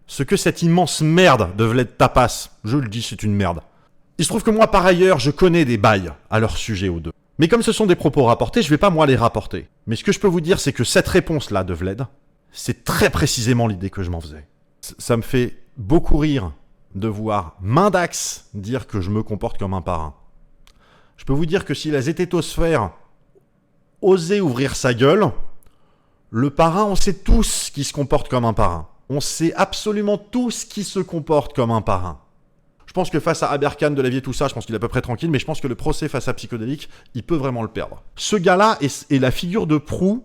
ce que cette immense merde de Vled Tapas, je le dis, c'est une merde. Il se trouve que moi, par ailleurs, je connais des bails à leur sujet aux deux. Mais comme ce sont des propos rapportés, je vais pas moi les rapporter. Mais ce que je peux vous dire, c'est que cette réponse-là de Vled, c'est très précisément l'idée que je m'en faisais. Ça me fait beaucoup rire de voir Mindax dire que je me comporte comme un parrain. Je peux vous dire que si la zététosphère osait ouvrir sa gueule, le parrain, on sait tous qui se comporte comme un parrain. On sait absolument tous qui se comporte comme un parrain. Je pense que face à Aberkan, Delavier, tout ça, je pense qu'il est à peu près tranquille, mais je pense que le procès face à Psychodélique, il peut vraiment le perdre. Ce gars-là est la figure de proue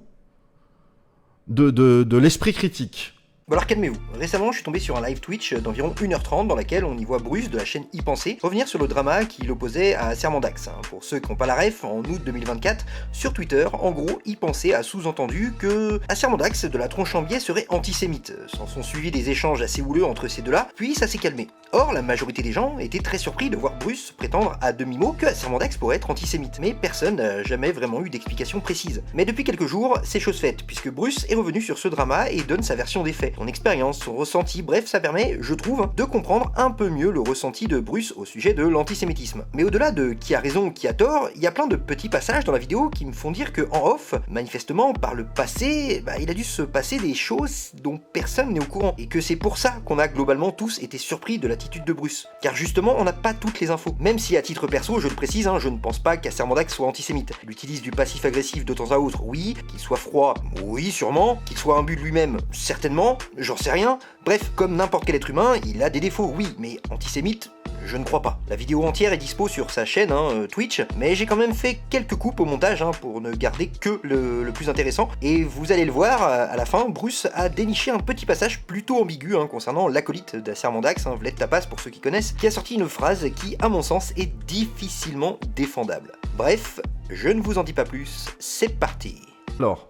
de l'esprit critique. Bon alors calmez-vous, récemment je suis tombé sur un live Twitch d'environ 1h30 dans laquelle on y voit Bruce de la chaîne Y Penser revenir sur le drama qui l'opposait à Sermondax. Pour ceux qui n'ont pas la ref, en août 2024, sur Twitter, en gros, Y Penser a sous-entendu que Sermondax de la Tronchambier serait antisémite. S'en sont suivis des échanges assez houleux entre ces deux-là, puis ça s'est calmé. Or, la majorité des gens étaient très surpris de voir Bruce prétendre à demi-mot que Sermondax pourrait être antisémite, mais personne n'a jamais vraiment eu d'explication précise. Mais depuis quelques jours, c'est chose faite, puisque Bruce est revenu sur ce drama et donne sa version des faits. Son expérience, son ressenti, bref, ça permet, je trouve, de comprendre un peu mieux le ressenti de Bruce au sujet de l'antisémitisme. Mais au-delà de qui a raison, qui a tort, il y a plein de petits passages dans la vidéo qui me font dire que en off, manifestement, par le passé, il a dû se passer des choses dont personne n'est au courant, et que c'est pour ça qu'on a globalement tous été surpris de l'attitude de Bruce. Car justement, on n'a pas toutes les infos. Même si à titre perso, je le précise, je ne pense pas qu'Acermandax soit antisémite. Il utilise du passif agressif de temps à autre, oui, qu'il soit froid, oui, sûrement, qu'il soit imbu de lui-même, certainement, j'en sais rien. Bref, comme n'importe quel être humain, il a des défauts, oui, mais antisémite, je ne crois pas. La vidéo entière est dispo sur sa chaîne Twitch, mais j'ai quand même fait quelques coupes au montage pour ne garder que le plus intéressant. Et vous allez le voir, à la fin, Bruce a déniché un petit passage plutôt ambigu concernant l'acolyte d'Acermandax, Vled Tapas pour ceux qui connaissent, qui a sorti une phrase qui, à mon sens, est difficilement défendable. Bref, je ne vous en dis pas plus, c'est parti. Alors,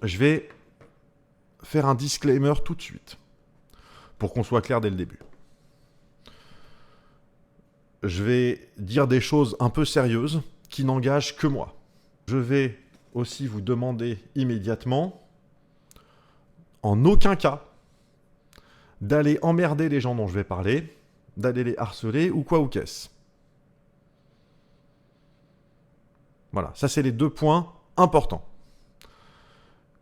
je vais faire un disclaimer tout de suite, pour qu'on soit clair dès le début. Je vais dire des choses un peu sérieuses qui n'engagent que moi. Je vais aussi vous demander immédiatement, en aucun cas, d'aller emmerder les gens dont je vais parler, d'aller les harceler ou quoi ou qu'est-ce. Voilà, ça c'est les 2 points importants.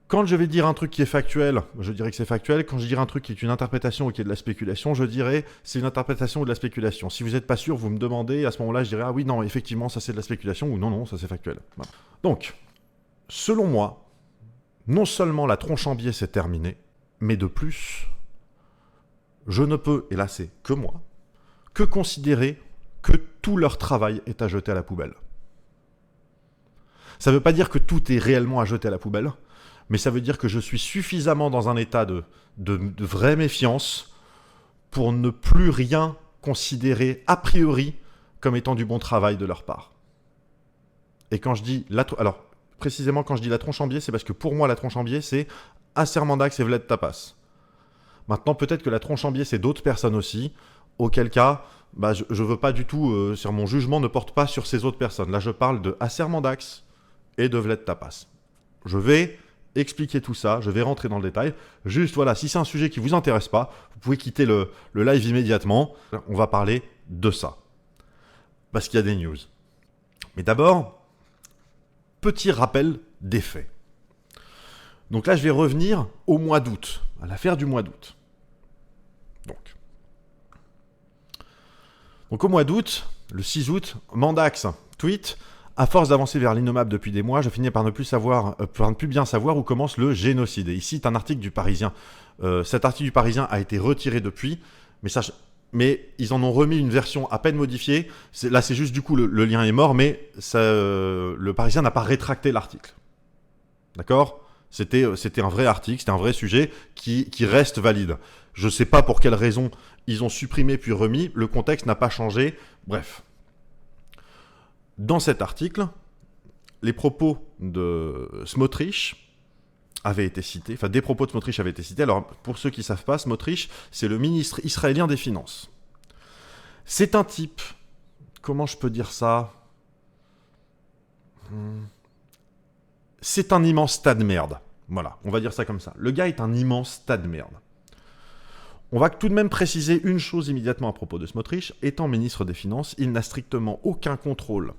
Quand je vais dire un truc qui est factuel, je dirais que c'est factuel. Quand je dirai un truc qui est une interprétation ou qui est de la spéculation, je dirais c'est une interprétation ou de la spéculation. Si vous n'êtes pas sûr, vous me demandez, à ce moment-là, je dirais ah oui, non, effectivement, ça c'est de la spéculation ou non, non, ça c'est factuel. Voilà. Donc, selon moi, non seulement la Tronchambier s'est terminée, mais de plus, je ne peux, et là c'est que moi, que considérer que tout leur travail est à jeter à la poubelle. Ça ne veut pas dire que tout est réellement à jeter à la poubelle, mais ça veut dire que je suis suffisamment dans un état de vraie méfiance pour ne plus rien considérer a priori comme étant du bon travail de leur part. Et quand je dis alors précisément quand je dis la Tronchambier, c'est parce que pour moi la Tronchambier c'est Acermandax et Vled Tapas. Maintenant peut-être que la Tronchambier c'est d'autres personnes aussi, auquel cas je veux pas du tout, sur mon jugement ne porte pas sur ces autres personnes. Là je parle de Acermandax et de Vled Tapas. Je vais expliquer tout ça, je vais rentrer dans le détail. Juste voilà, si c'est un sujet qui vous intéresse pas, vous pouvez quitter le live immédiatement. On va parler de ça. Parce qu'il y a des news. Mais d'abord, petit rappel des faits. Donc là, je vais revenir au mois d'août, à l'affaire du mois d'août. Donc au mois d'août, le 6 août, Mandax tweet: à force d'avancer vers l'innommable depuis des mois, je finis par ne plus bien savoir où commence le génocide. Et ici, c'est un article du Parisien. Cet article du Parisien a été retiré depuis, mais ils en ont remis une version à peine modifiée. Là, c'est juste du coup, le lien est mort, mais le Parisien n'a pas rétracté l'article. D'accord ? C'était un vrai article, c'était un vrai sujet qui reste valide. Je ne sais pas pour quelle raison ils ont supprimé puis remis, le contexte n'a pas changé, bref. Dans cet article, les propos de Smotrich avaient été cités, enfin des propos de Smotrich avaient été cités. Alors pour ceux qui ne savent pas, Smotrich, c'est le ministre israélien des Finances. C'est un type, comment je peux dire ça ? C'est un immense tas de merde. Voilà, on va dire ça comme ça. Le gars est un immense tas de merde. On va tout de même préciser une chose immédiatement à propos de Smotrich. Étant ministre des Finances, il n'a strictement aucun contrôle,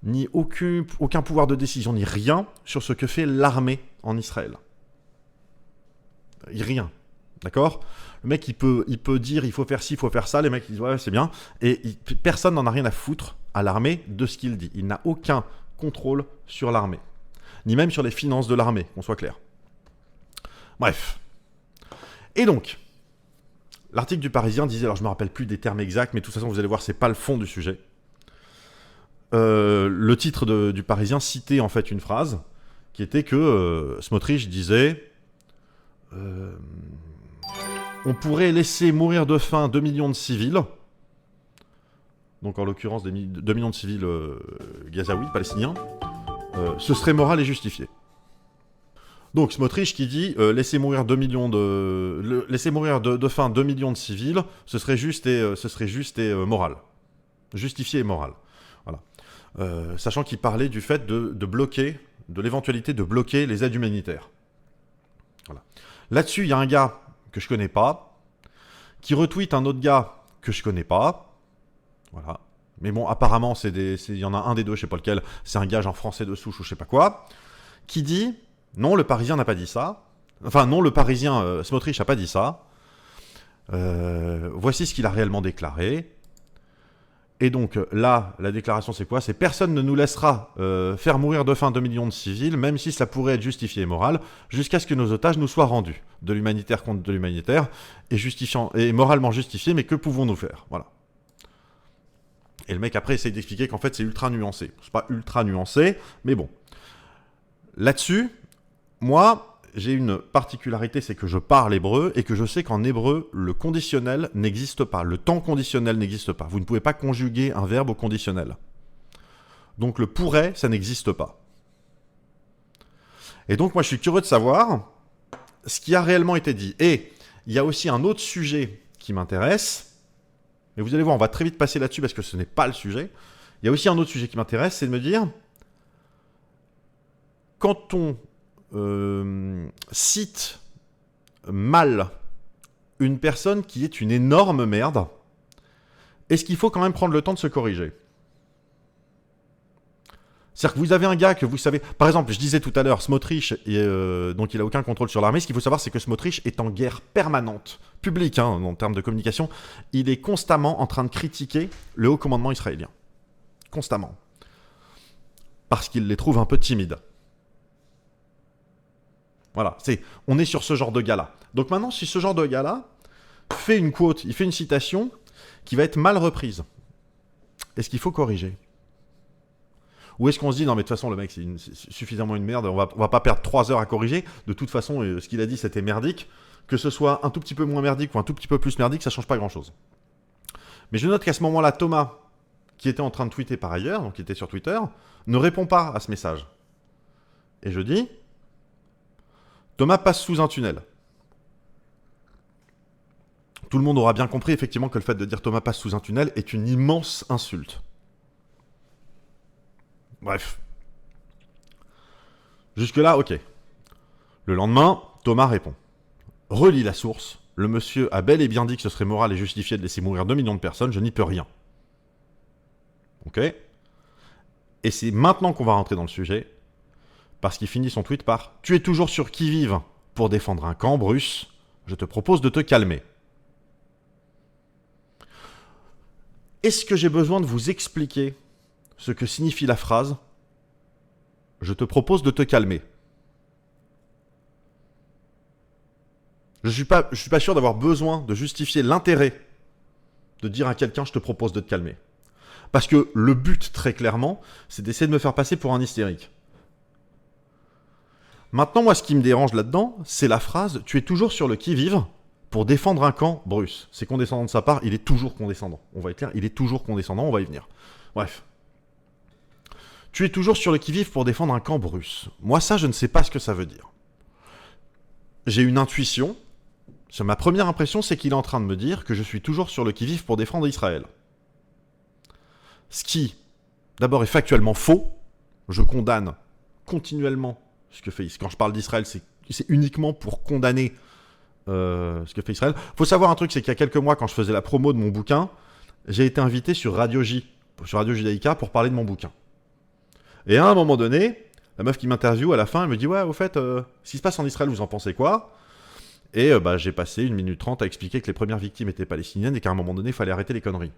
ni aucun pouvoir de décision, ni rien sur ce que fait l'armée en Israël. Rien. D'accord ? Le mec, il peut dire il faut faire ci, il faut faire ça. Les mecs, ils disent ouais, c'est bien. Et personne n'en a rien à foutre à l'armée de ce qu'il dit. Il n'a aucun contrôle sur l'armée, ni même sur les finances de l'armée, qu'on soit clair. Bref. Et donc, l'article du Parisien disait, alors je ne me rappelle plus des termes exacts, mais de toute façon, vous allez voir, c'est pas le fond du sujet. Le titre du Parisien citait en fait une phrase qui était que Smotrich disait on pourrait laisser mourir de faim 2 millions de civils, donc en l'occurrence 2 millions de civils gazaouis, palestiniens, ce serait moral et justifié. Donc Smotrich qui dit laisser mourir de faim 2 millions de civils, ce serait juste et moral. Justifié et moral. Voilà. Sachant qu'il parlait du fait de l'éventualité de bloquer les aides humanitaires. Voilà. Là-dessus, il y a un gars que je connais pas, qui retweet un autre gars que je connais pas. Voilà. Mais bon, apparemment, il y en a un des deux, je sais pas lequel, c'est un gars genre français de souche ou je sais pas quoi, qui dit non, le Parisien n'a pas dit ça. Enfin, non, le Parisien, Smotrich n'a pas dit ça. Voici ce qu'il a réellement déclaré. Et donc là, la déclaration c'est quoi ? C'est personne ne nous laissera faire mourir de faim 2 millions de civils, même si ça pourrait être justifié et moral, jusqu'à ce que nos otages nous soient rendus. De l'humanitaire contre de l'humanitaire, et moralement justifié, mais que pouvons-nous faire ? Voilà. Et le mec après essaye d'expliquer qu'en fait c'est ultra nuancé. C'est pas ultra nuancé, mais bon. Là-dessus, moi, j'ai une particularité, c'est que je parle hébreu et que je sais qu'en hébreu, le conditionnel n'existe pas. Le temps conditionnel n'existe pas. Vous ne pouvez pas conjuguer un verbe au conditionnel. Donc le pourrait, ça n'existe pas. Et donc moi, je suis curieux de savoir ce qui a réellement été dit. Et il y a aussi un autre sujet qui m'intéresse. Mais vous allez voir, on va très vite passer là-dessus parce que ce n'est pas le sujet. Il y a aussi un autre sujet qui m'intéresse, c'est de me dire, quand on cite mal une personne qui est une énorme merde, est-ce qu'il faut quand même prendre le temps de se corriger ? C'est-à-dire que vous avez un gars que vous savez... Par exemple, je disais tout à l'heure, Smotrich, donc il n'a aucun contrôle sur l'armée. Ce qu'il faut savoir, c'est que Smotrich est en guerre permanente, publique, en termes de communication. Il est constamment en train de critiquer le haut commandement israélien. Constamment. Parce qu'il les trouve un peu timides. Voilà, on est sur ce genre de gars-là. Donc maintenant, si ce genre de gars-là fait une quote, il fait une citation qui va être mal reprise, est-ce qu'il faut corriger ? Ou est-ce qu'on se dit, non mais de toute façon, le mec, c'est suffisamment une merde, on va pas perdre 3 heures à corriger. De toute façon, ce qu'il a dit, c'était merdique. Que ce soit un tout petit peu moins merdique ou un tout petit peu plus merdique, ça change pas grand-chose. Mais je note qu'à ce moment-là, Thomas, qui était en train de tweeter par ailleurs, donc qui était sur Twitter, ne répond pas à ce message. Et je dis... Thomas passe sous un tunnel. Tout le monde aura bien compris effectivement que le fait de dire Thomas passe sous un tunnel est une immense insulte. Bref. Jusque-là, ok. Le lendemain, Thomas répond. Relis la source. Le monsieur a bel et bien dit que ce serait moral et justifié de laisser mourir 2 millions de personnes. Je n'y peux rien. Ok ? Et c'est maintenant qu'on va rentrer dans le sujet. Parce qu'il finit son tweet par « Tu es toujours sur qui-vive pour défendre un camp, Bruce. Je te propose de te calmer. » Est-ce que j'ai besoin de vous expliquer ce que signifie la phrase « Je te propose de te calmer » ? Je suis pas sûr d'avoir besoin de justifier l'intérêt de dire à quelqu'un « Je te propose de te calmer ». Parce que le but, très clairement, c'est d'essayer de me faire passer pour un hystérique. Maintenant, moi, ce qui me dérange là-dedans, c'est la phrase « Tu es toujours sur le qui-vive pour défendre un camp, Bruce ». C'est condescendant de sa part, il est toujours condescendant. On va être clair, il est toujours condescendant, on va y venir. Bref. Tu es toujours sur le qui-vive pour défendre un camp, Bruce. Moi, ça, je ne sais pas ce que ça veut dire. J'ai une intuition. Ma première impression, c'est qu'il est en train de me dire que je suis toujours sur le qui-vive pour défendre Israël. Ce qui, d'abord, est factuellement faux. Je condamne continuellement ce que fait Israël. Quand je parle d'Israël, c'est uniquement pour condamner ce que fait Israël. Faut savoir un truc, c'est qu'il y a quelques mois, quand je faisais la promo de mon bouquin, j'ai été invité sur Radio J, sur Radio Judaïka, pour parler de mon bouquin. Et à un moment donné, la meuf qui m'interviewe à la fin, elle me dit « Ouais, au fait, ce qui se passe en Israël, vous en pensez quoi ?» Et j'ai passé 1 minute 30 à expliquer que les premières victimes étaient palestiniennes et qu'à un moment donné, il fallait arrêter les conneries.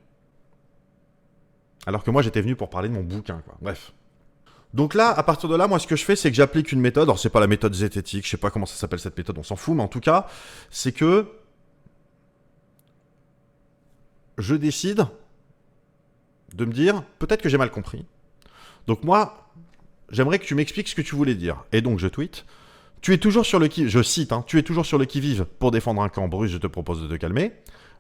Alors que moi, j'étais venu pour parler de mon bouquin, quoi. Bref. Donc là, à partir de là, moi, ce que je fais, c'est que j'applique une méthode. Alors, c'est pas la méthode zététique, je sais pas comment ça s'appelle cette méthode, on s'en fout, mais en tout cas, c'est que je décide de me dire, peut-être que j'ai mal compris. Donc moi, j'aimerais que tu m'expliques ce que tu voulais dire. Et donc, je tweete. Tu es toujours sur le qui... Je cite, hein, tu es toujours sur le qui-vive pour défendre un camp. Bruce, je te propose de te calmer.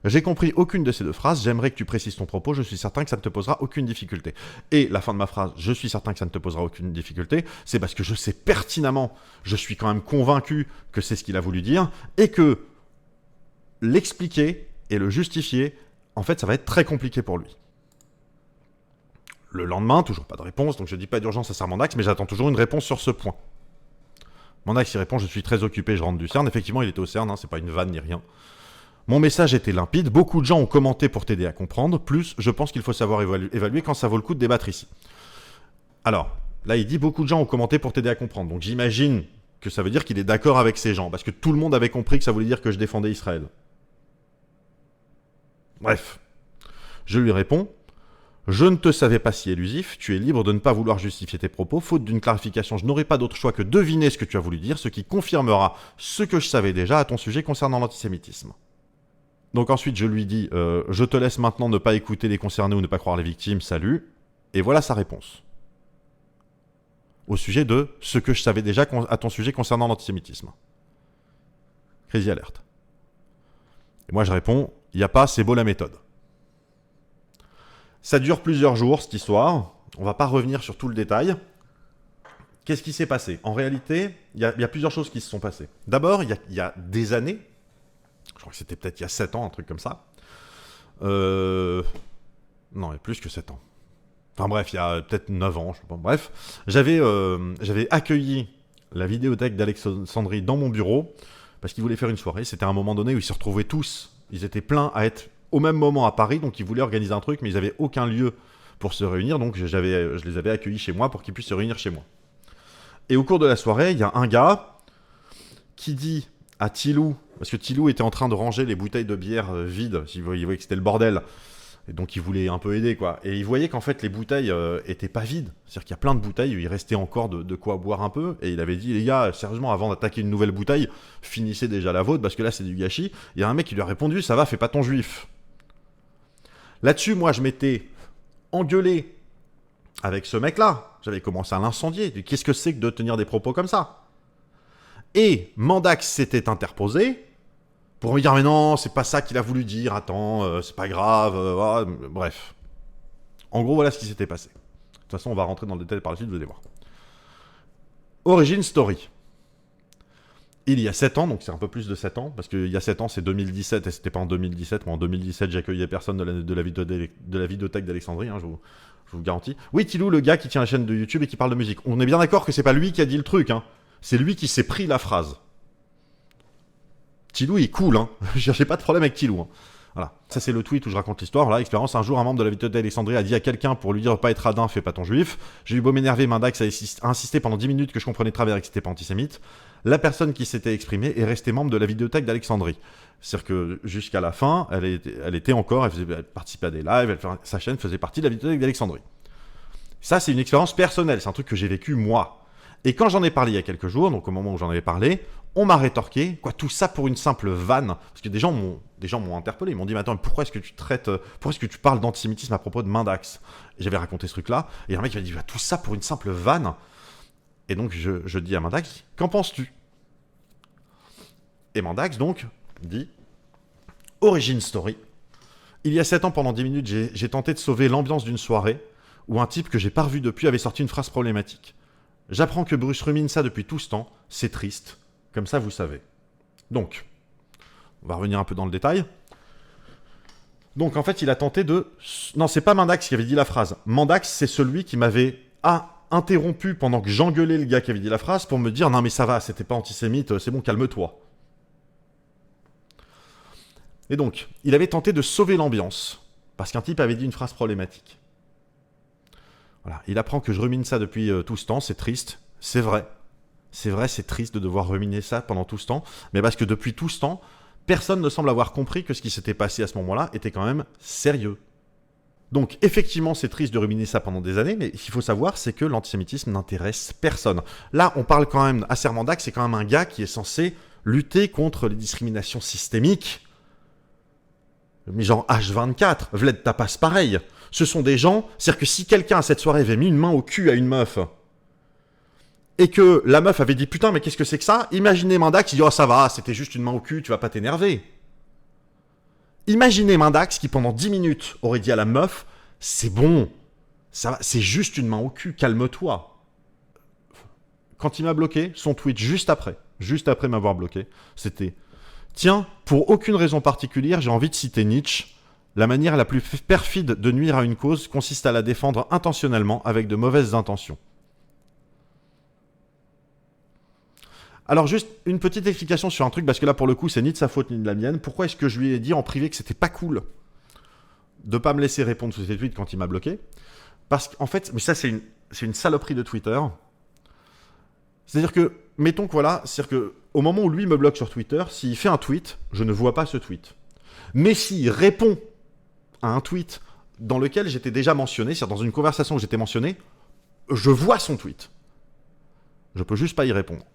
J'ai compris aucune de ces 2 phrases. J'aimerais que tu précises ton propos. Je suis certain que ça ne te posera aucune difficulté. Et la fin de ma phrase, je suis certain que ça ne te posera aucune difficulté, c'est parce que je sais pertinemment, je suis quand même convaincu que c'est ce qu'il a voulu dire, et que l'expliquer et le justifier, en fait, ça va être très compliqué pour lui. Le lendemain, toujours pas de réponse, donc je dis pas d'urgence à Sermandax, mais j'attends toujours une réponse sur ce point. Mandax il répond, je suis très occupé, je rentre du CERN. Effectivement, il était au CERN, hein, c'est pas une vanne ni rien. Mon message était limpide, beaucoup de gens ont commenté pour t'aider à comprendre, plus je pense qu'il faut savoir évaluer quand ça vaut le coup de débattre ici. Alors, là il dit beaucoup de gens ont commenté pour t'aider à comprendre, donc j'imagine que ça veut dire qu'il est d'accord avec ces gens, parce que tout le monde avait compris que ça voulait dire que je défendais Israël. Bref, je lui réponds, je ne te savais pas si élusif, tu es libre de ne pas vouloir justifier tes propos, faute d'une clarification, je n'aurai pas d'autre choix que deviner ce que tu as voulu dire, ce qui confirmera ce que je savais déjà à ton sujet concernant l'antisémitisme. Donc ensuite je lui dis, je te laisse maintenant ne pas écouter les concernés ou ne pas croire les victimes, salut, et voilà sa réponse. Au sujet de ce que je savais déjà à ton sujet concernant l'antisémitisme. Crazy alert. Et moi je réponds, il n'y a pas, c'est beau la méthode. Ça dure plusieurs jours, cette histoire. On va pas revenir sur tout le détail. Qu'est-ce qui s'est passé? En réalité, il y a plusieurs choses qui se sont passées. D'abord, il y a des années, je crois que c'était peut-être il y a 7 ans, un truc comme ça. Non, il y a plus que 7 ans. Enfin bref, il y a peut-être 9 ans, je sais pas. Bref, j'avais accueilli la vidéothèque d'Alexandrie dans mon bureau parce qu'ils voulaient faire une soirée. C'était un moment donné où ils se retrouvaient tous. Ils étaient pleins à être au même moment à Paris, donc ils voulaient organiser un truc, mais ils n'avaient aucun lieu pour se réunir, donc je les avais accueillis chez moi pour qu'ils puissent se réunir chez moi. Et au cours de la soirée, il y a un gars qui dit à Tilou, parce que Tilou était en train de ranger les bouteilles de bière vides, il voyait que c'était le bordel, et donc il voulait un peu aider, quoi. Et il voyait qu'en fait les bouteilles étaient pas vides, c'est-à-dire qu'il y a plein de bouteilles où il restait encore de quoi boire un peu, et il avait dit, les gars, sérieusement, avant d'attaquer une nouvelle bouteille, finissez déjà la vôtre, parce que là c'est du gâchis. Il y a un mec qui lui a répondu, ça va, fais pas ton juif. Là-dessus, moi, je m'étais engueulé avec ce mec-là. J'avais commencé à l'incendier. Qu'est-ce que c'est que de tenir des propos comme ça? Et Mandax s'était interposé pour me dire « Mais non, c'est pas ça qu'il a voulu dire. Attends, c'est pas grave. Bref. En gros, voilà ce qui s'était passé. De toute façon, on va rentrer dans le détail par la suite, vous allez voir. Origin Story. Il y a 7 ans, donc c'est un peu plus de 7 ans, parce qu'il y a 7 ans c'est 2017, et c'était pas en 2017, mais en 2017 j'accueillais personne de la vidéothèque d'Alexandrie, hein, je vous garantis. Oui, Tilou, le gars qui tient la chaîne de YouTube et qui parle de musique. On est bien d'accord que c'est pas lui qui a dit le truc, hein. C'est lui qui s'est pris la phrase. Tilou il est cool, hein. J'ai pas de problème avec Tilou, hein. Voilà, ça c'est le tweet où je raconte l'histoire. Voilà, expérience, un jour un membre de la vidéothèque d'Alexandrie a dit à quelqu'un pour lui dire pas être radin, fais pas ton juif. J'ai eu beau m'énerver, Mandax a insisté pendant 10 minutes que je comprenais travers et que c'était pas antisémite. La personne qui s'était exprimée est restée membre de la vidéothèque d'Alexandrie. C'est-à-dire que jusqu'à la fin, elle était encore, elle participait à des lives, sa chaîne faisait partie de la vidéothèque d'Alexandrie. Ça c'est une expérience personnelle, c'est un truc que j'ai vécu moi. Et quand j'en ai parlé il y a quelques jours, donc au moment où j'en avais parlé, on m'a rétorqué, quoi, tout ça pour une simple vanne, parce que des gens m'ont interpellé, ils m'ont dit, mais attends, pourquoi est-ce que tu parles d'antisémitisme à propos de Mandax? Et j'avais raconté ce truc-là, et un mec m'a dit, bah, tout ça pour une simple vanne. Et donc je dis à Mandax, qu'en penses-tu? Et Mandax donc dit, Origin Story. Il y a 7 ans, pendant 10 minutes, j'ai tenté de sauver l'ambiance d'une soirée où un type que j'ai pas revu depuis avait sorti une phrase problématique. J'apprends que Bruce rumine ça depuis tout ce temps, c'est triste. Comme ça, vous savez. Donc, on va revenir un peu dans le détail. Donc, en fait, il a tenté de... Non, c'est pas Mandax qui avait dit la phrase. Mandax, c'est celui qui m'avait interrompu pendant que j'engueulais le gars qui avait dit la phrase pour me dire « Non, mais ça va, c'était pas antisémite, c'est bon, calme-toi. » Et donc, il avait tenté de sauver l'ambiance, parce qu'un type avait dit une phrase problématique. Voilà, il apprend que je rumine ça depuis tout ce temps, c'est triste, c'est vrai. C'est vrai, c'est triste de devoir ruminer ça pendant tout ce temps, mais parce que depuis tout ce temps, personne ne semble avoir compris que ce qui s'était passé à ce moment-là était quand même sérieux. Donc effectivement, c'est triste de ruminer ça pendant des années, mais ce qu'il faut savoir, c'est que l'antisémitisme n'intéresse personne. Là, on parle quand même, Acer Mandax, c'est quand même un gars qui est censé lutter contre les discriminations systémiques. Mais genre H24, Vled Tapas pareil. Ce sont des gens, c'est-à-dire que si quelqu'un à cette soirée avait mis une main au cul à une meuf, et que la meuf avait dit putain mais qu'est-ce que c'est que ça, imaginez Mandax, il dit oh ça va, c'était juste une main au cul, tu vas pas t'énerver. Imaginez Mandax qui pendant 10 minutes aurait dit à la meuf c'est bon, ça va, c'est juste une main au cul, calme-toi. Quand il m'a bloqué, son tweet juste après m'avoir bloqué, c'était tiens, pour aucune raison particulière, j'ai envie de citer Nietzsche. La manière la plus perfide de nuire à une cause consiste à la défendre intentionnellement avec de mauvaises intentions. Alors juste une petite explication sur un truc, parce que là pour le coup c'est ni de sa faute ni de la mienne. Pourquoi est-ce que je lui ai dit en privé que c'était pas cool de pas me laisser répondre sur ses tweets quand il m'a bloqué? Parce qu'en fait, mais ça c'est une saloperie de Twitter. C'est-à-dire que, mettons que voilà, c'est-à-dire que au moment où lui me bloque sur Twitter, s'il fait un tweet, je ne vois pas ce tweet. Mais s'il répond à un tweet dans lequel j'étais déjà mentionné, c'est-à-dire dans une conversation où j'étais mentionné, je vois son tweet. Je peux juste pas y répondre.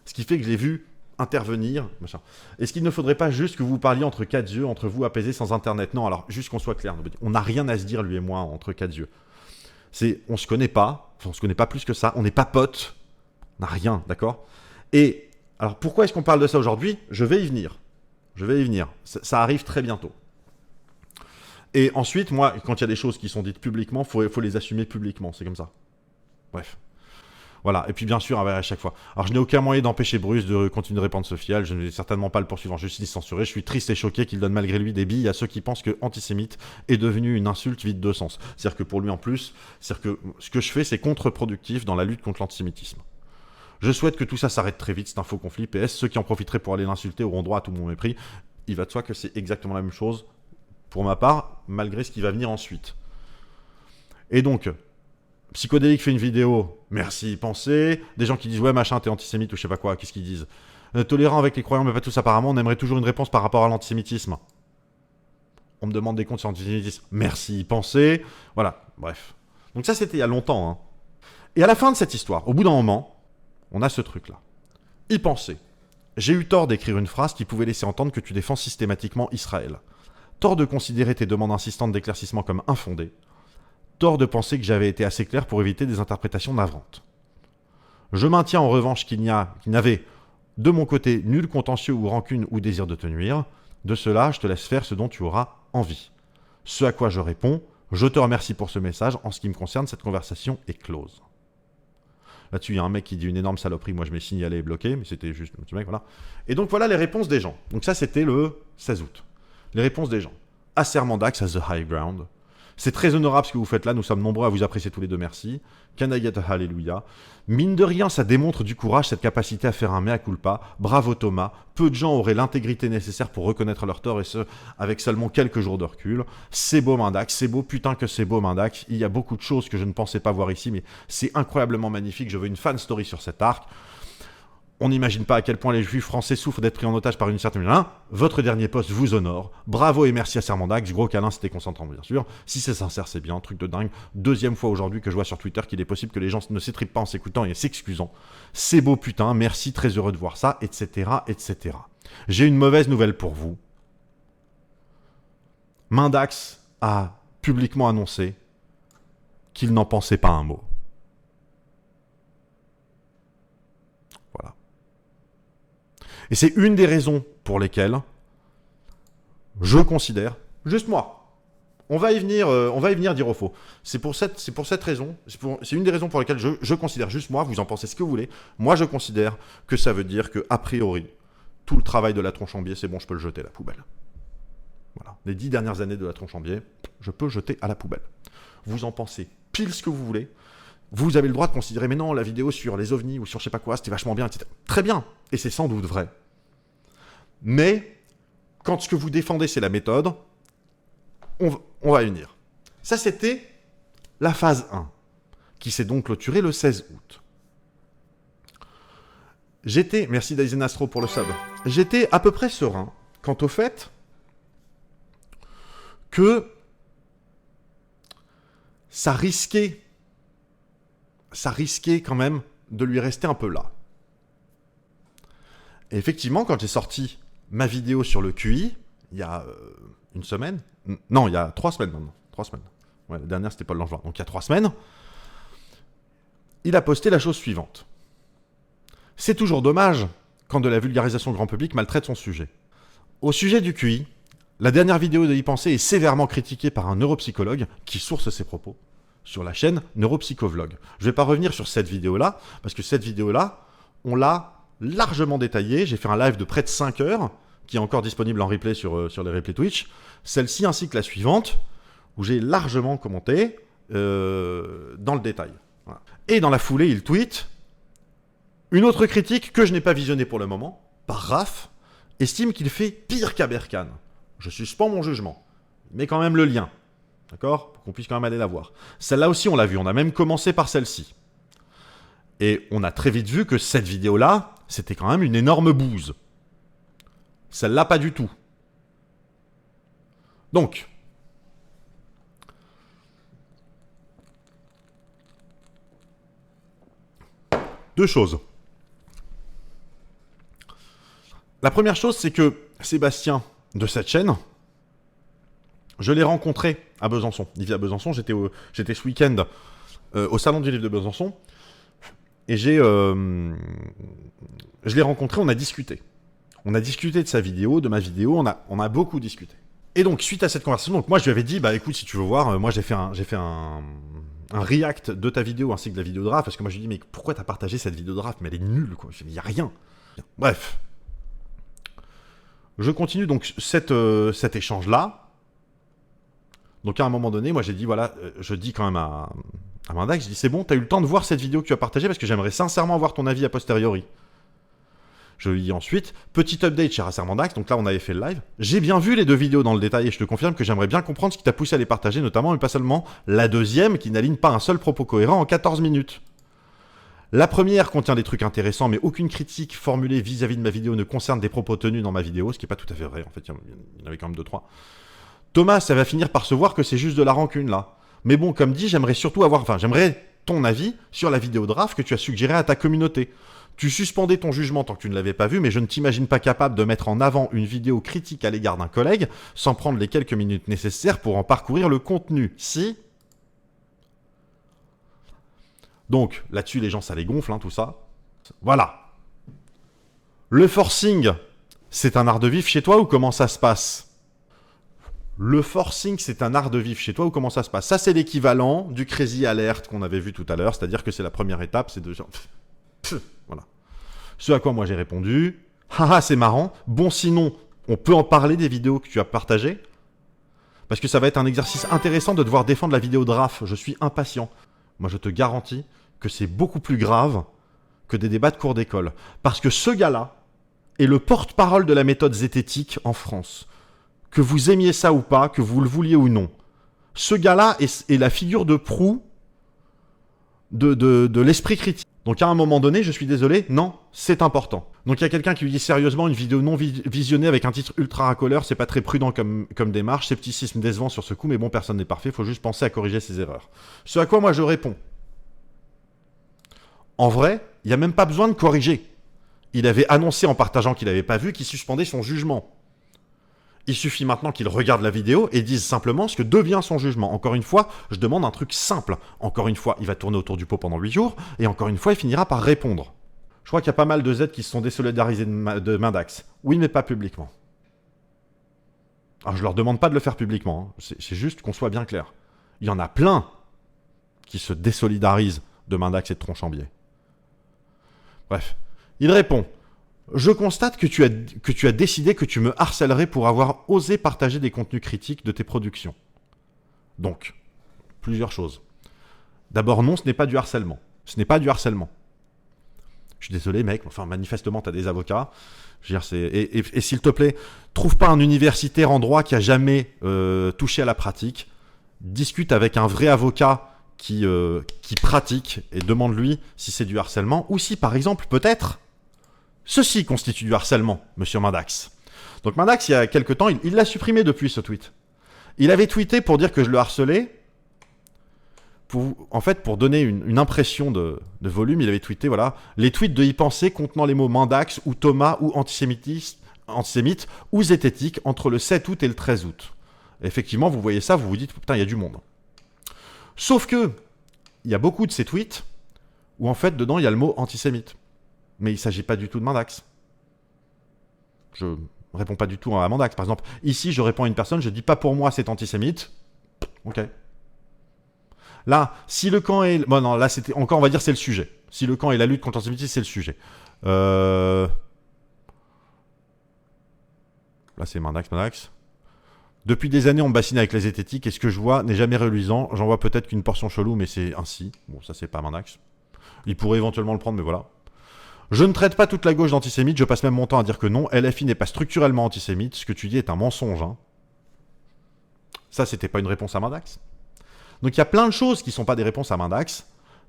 Ce qui fait que je l'ai vu intervenir, machin. Est-ce qu'il ne faudrait pas juste que vous parliez entre quatre yeux, entre vous apaisés sans internet? Non, alors juste qu'on soit clair, on n'a rien à se dire lui et moi entre quatre yeux. On se connaît pas, enfin on se connaît pas plus que ça, on n'est pas potes, on n'a rien, d'accord? Et alors pourquoi est-ce qu'on parle de ça aujourd'hui? Je vais y venir, ça arrive très bientôt. Et ensuite, moi, quand il y a des choses qui sont dites publiquement, faut les assumer publiquement, c'est comme ça. Bref. Voilà, et puis bien sûr, à chaque fois. Alors je n'ai aucun moyen d'empêcher Bruce de continuer de répandre ce fiel, je ne vais certainement pas le poursuivre en justice censurée, je suis triste et choqué qu'il donne malgré lui des billes à ceux qui pensent que antisémite est devenu une insulte vide de sens. C'est-à-dire que pour lui en plus, c'est-à-dire que ce que je fais c'est contre-productif dans la lutte contre l'antisémitisme. Je souhaite que tout ça s'arrête très vite, c'est un faux conflit, PS, ceux qui en profiteraient pour aller l'insulter auront droit à tout mon mépris. Il va de soi que c'est exactement la même chose, pour ma part, malgré ce qui va venir ensuite. Et donc... Psychodélique fait une vidéo, merci, pensez. Des gens qui disent ouais machin t'es antisémite ou je sais pas quoi, qu'est-ce qu'ils disent? Tolérant avec les croyants mais pas tous apparemment, on aimerait toujours une réponse par rapport à l'antisémitisme. On me demande des comptes sur l'antisémitisme, merci, pensez. Voilà, bref. Donc ça c'était il y a longtemps. Hein. Et à la fin de cette histoire, au bout d'un moment, on a ce truc là. Y penser. J'ai eu tort d'écrire une phrase qui pouvait laisser entendre que tu défends systématiquement Israël. Tort de considérer tes demandes insistantes d'éclaircissement comme infondées. Tort de penser que j'avais été assez clair pour éviter des interprétations navrantes. Je maintiens en revanche qu'il n'avait, de mon côté, nul contentieux ou rancune ou désir de te nuire. De cela, je te laisse faire ce dont tu auras envie. Ce à quoi je réponds, je te remercie pour ce message. En ce qui me concerne, cette conversation est close. Là-dessus, il y a un mec qui dit une énorme saloperie. Moi, je m'ai signalé et bloqué, mais c'était juste un petit mec, voilà. Et donc, voilà les réponses des gens. Donc ça, c'était le 16 août. Les réponses des gens. Acer Mandax as the high ground. C'est très honorable ce que vous faites là, nous sommes nombreux à vous apprécier tous les deux, merci. Kanayat Hallelujah. Mine de rien, ça démontre du courage, cette capacité à faire un mea culpa. Bravo Thomas. Peu de gens auraient l'intégrité nécessaire pour reconnaître leur tort et ce, avec seulement quelques jours de recul. C'est beau Mandax, c'est beau, putain que c'est beau Mandax. Il y a beaucoup de choses que je ne pensais pas voir ici, mais c'est incroyablement magnifique. Je veux une fan story sur cet arc. On n'imagine pas à quel point les juifs français souffrent d'être pris en otage par une certaine... Votre dernier post vous honore. Bravo et merci à Acer Mandax. Gros câlin, c'était consentant, bien sûr. Si c'est sincère, c'est bien. Truc de dingue. Deuxième fois aujourd'hui que je vois sur Twitter qu'il est possible que les gens ne s'étripent pas en s'écoutant et s'excusant. C'est beau, putain. Merci, très heureux de voir ça, etc., etc. J'ai une mauvaise nouvelle pour vous. Mandax a publiquement annoncé qu'il n'en pensait pas un mot. Et c'est une des raisons pour lesquelles je considère, juste moi, on va y venir dire au faux. C'est pour cette raison, c'est une des raisons pour lesquelles je considère, juste moi, vous en pensez ce que vous voulez, moi je considère que ça veut dire que, a priori, tout le travail de la tronche en biais, c'est bon, je peux le jeter à la poubelle. Voilà. Les 10 dernières années de la tronche en biais, je peux jeter à la poubelle. Vous en pensez pile ce que vous voulez. Vous avez le droit de considérer, mais non, la vidéo sur les ovnis ou sur je sais pas quoi, c'était vachement bien, etc. Très bien, et c'est sans doute vrai. Mais quand ce que vous défendez, c'est la méthode, on va y venir. Ça, c'était la phase 1, qui s'est donc clôturée le 16 août. Merci Dyson Astro pour le sub, j'étais à peu près serein quant au fait que ça risquait quand même de lui rester un peu là. Et effectivement, quand j'ai sorti ma vidéo sur le QI, il y a une semaine, non, il y a 3 semaines maintenant, 3 semaines. Ouais, la dernière, c'était Paul Langevin. Donc, il y a 3 semaines, il a posté la chose suivante. C'est toujours dommage quand de la vulgarisation grand public maltraite son sujet. Au sujet du QI, la dernière vidéo de Y Penser est sévèrement critiquée par un neuropsychologue qui source ses propos sur la chaîne Neuropsychovlog. Je ne vais pas revenir sur cette vidéo-là, parce que cette vidéo-là, on l'a largement détaillée. J'ai fait un live de près de 5 heures, qui est encore disponible en replay sur les replays Twitch. Celle-ci ainsi que la suivante, où j'ai largement commenté dans le détail. Voilà. Et dans la foulée, il tweet une autre critique que je n'ai pas visionnée pour le moment, par Raph, estime qu'il fait pire qu'Aberkan. Je suspends mon jugement, mais quand même le lien, d'accord, pour qu'on puisse quand même aller la voir. Celle-là aussi, on l'a vu, on a même commencé par celle-ci. Et on a très vite vu que cette vidéo-là, c'était quand même une énorme bouse. Celle-là, pas du tout. Donc, deux choses. La première chose, c'est que Sébastien de cette chaîne, je l'ai rencontré à Besançon. Il vit à Besançon, j'étais ce week-end au Salon du Livre de Besançon. Et je l'ai rencontré, on a discuté. On a discuté de sa vidéo, de ma vidéo, on a beaucoup discuté. Et donc, suite à cette conversation, donc moi je lui avais dit, bah écoute, si tu veux voir, moi j'ai fait un react de ta vidéo ainsi que de la vidéo de Raph, parce que moi je lui ai dit, mais pourquoi t'as partagé cette vidéo de Raph? Mais elle est nulle, quoi. Il n'y a rien. Bref. Je continue donc cet échange-là. Donc à un moment donné, moi j'ai dit, voilà, je dis quand même à Mandax, je dis, c'est bon, t'as eu le temps de voir cette vidéo que tu as partagée, parce que j'aimerais sincèrement avoir ton avis a posteriori. Je lui dis ensuite, petit update chez Racer Mandax, donc là on avait fait le live. J'ai bien vu les 2 vidéos dans le détail et je te confirme que j'aimerais bien comprendre ce qui t'a poussé à les partager, notamment, mais pas seulement la deuxième qui n'aligne pas un seul propos cohérent en 14 minutes. La première contient des trucs intéressants, mais aucune critique formulée vis-à-vis de ma vidéo ne concerne des propos tenus dans ma vidéo, ce qui n'est pas tout à fait vrai, en fait, il y en avait quand même 2-3. Thomas, ça va finir par se voir que c'est juste de la rancune, là. Mais bon, comme dit, j'aimerais ton avis sur la vidéo de Raph que tu as suggérée à ta communauté. Tu suspendais ton jugement tant que tu ne l'avais pas vu, mais je ne t'imagine pas capable de mettre en avant une vidéo critique à l'égard d'un collègue sans prendre les quelques minutes nécessaires pour en parcourir le contenu. Si... Donc, là-dessus, les gens, ça les gonfle, hein, tout ça. Voilà. Le forcing, c'est un art de vivre chez toi ou comment ça se passe? Le forcing, c'est un art de vivre chez toi ou comment ça se passe? Ça, c'est l'équivalent du crazy alert qu'on avait vu tout à l'heure, c'est-à-dire que c'est la première étape, c'est de... Voilà. Ce à quoi moi j'ai répondu, haha, c'est marrant. Bon, sinon, on peut en parler des vidéos que tu as partagées? Parce que ça va être un exercice intéressant de devoir défendre la vidéo de Raph. Je suis impatient. Moi, je te garantis que c'est beaucoup plus grave que des débats de cours d'école. Parce que ce gars-là est le porte-parole de la méthode zététique en France. Que vous aimiez ça ou pas, que vous le vouliez ou non. Ce gars-là est la figure de proue de l'esprit critique. Donc à un moment donné, je suis désolé, non, c'est important. Donc il y a quelqu'un qui lui dit sérieusement, une vidéo non visionnée avec un titre ultra racoleur, c'est pas très prudent comme démarche, scepticisme décevant sur ce coup, mais bon, personne n'est parfait, faut juste penser à corriger ses erreurs. Ce à quoi moi je réponds. En vrai, il n'y a même pas besoin de corriger. Il avait annoncé en partageant qu'il n'avait pas vu qu'il suspendait son jugement. Il suffit maintenant qu'il regarde la vidéo et dise simplement ce que devient son jugement. Encore une fois, je demande un truc simple. Encore une fois, il va tourner autour du pot pendant 8 jours, et encore une fois, il finira par répondre. Je crois qu'il y a pas mal de Z qui se sont désolidarisés de Mandax. Oui, mais pas publiquement. Alors, je leur demande pas de le faire publiquement. Hein. C'est juste qu'on soit bien clair. Il y en a plein qui se désolidarisent de Mandax et de Tronchambier. Bref. Il répond. Je constate que tu as décidé que tu me harcèlerais pour avoir osé partager des contenus critiques de tes productions. Donc, plusieurs choses. D'abord, non, ce n'est pas du harcèlement. Ce n'est pas du harcèlement. Je suis désolé, mec, enfin, manifestement, tu as des avocats. Je veux dire, et s'il te plaît, trouve pas un universitaire en droit qui a jamais touché à la pratique. Discute avec un vrai avocat qui pratique et demande-lui si c'est du harcèlement ou si, par exemple, peut-être, ceci constitue du harcèlement, monsieur Mindax. Donc Mindax, il y a quelque temps, il l'a supprimé depuis ce tweet. Il avait tweeté pour dire que je le harcelais. En fait, pour donner une impression de volume, il avait tweeté, voilà, les tweets de y penser contenant les mots Mindax ou Thomas ou antisémite ou zététique entre le 7 août et le 13 août. Et effectivement, vous voyez ça, vous vous dites, putain, il y a du monde. Sauf que, il y a beaucoup de ces tweets où en fait, dedans, il y a le mot antisémite. Mais il ne s'agit pas du tout de Mindax. Je ne réponds pas du tout à Mindax. Par exemple, ici, je réponds à une personne, je dis pas pour moi, c'est antisémite. Ok. Là, si le camp est... Bon, non, là, c'était... Encore, on va dire, c'est le sujet. Si le camp est la lutte contre l'antisémitisme, c'est le sujet. Là, c'est Mindax. Depuis des années, on me bassine avec les zététiques, et ce que je vois n'est jamais reluisant. J'en vois peut-être qu'une portion chelou, mais c'est ainsi. Bon, ça, c'est pas Mindax. Il pourrait éventuellement le prendre, mais voilà. Je ne traite pas toute la gauche d'antisémite, je passe même mon temps à dire que non, LFI n'est pas structurellement antisémite, ce que tu dis est un mensonge. Hein. Ça, c'était pas une réponse à Mindax. Donc il y a plein de choses qui sont pas des réponses à Mindax,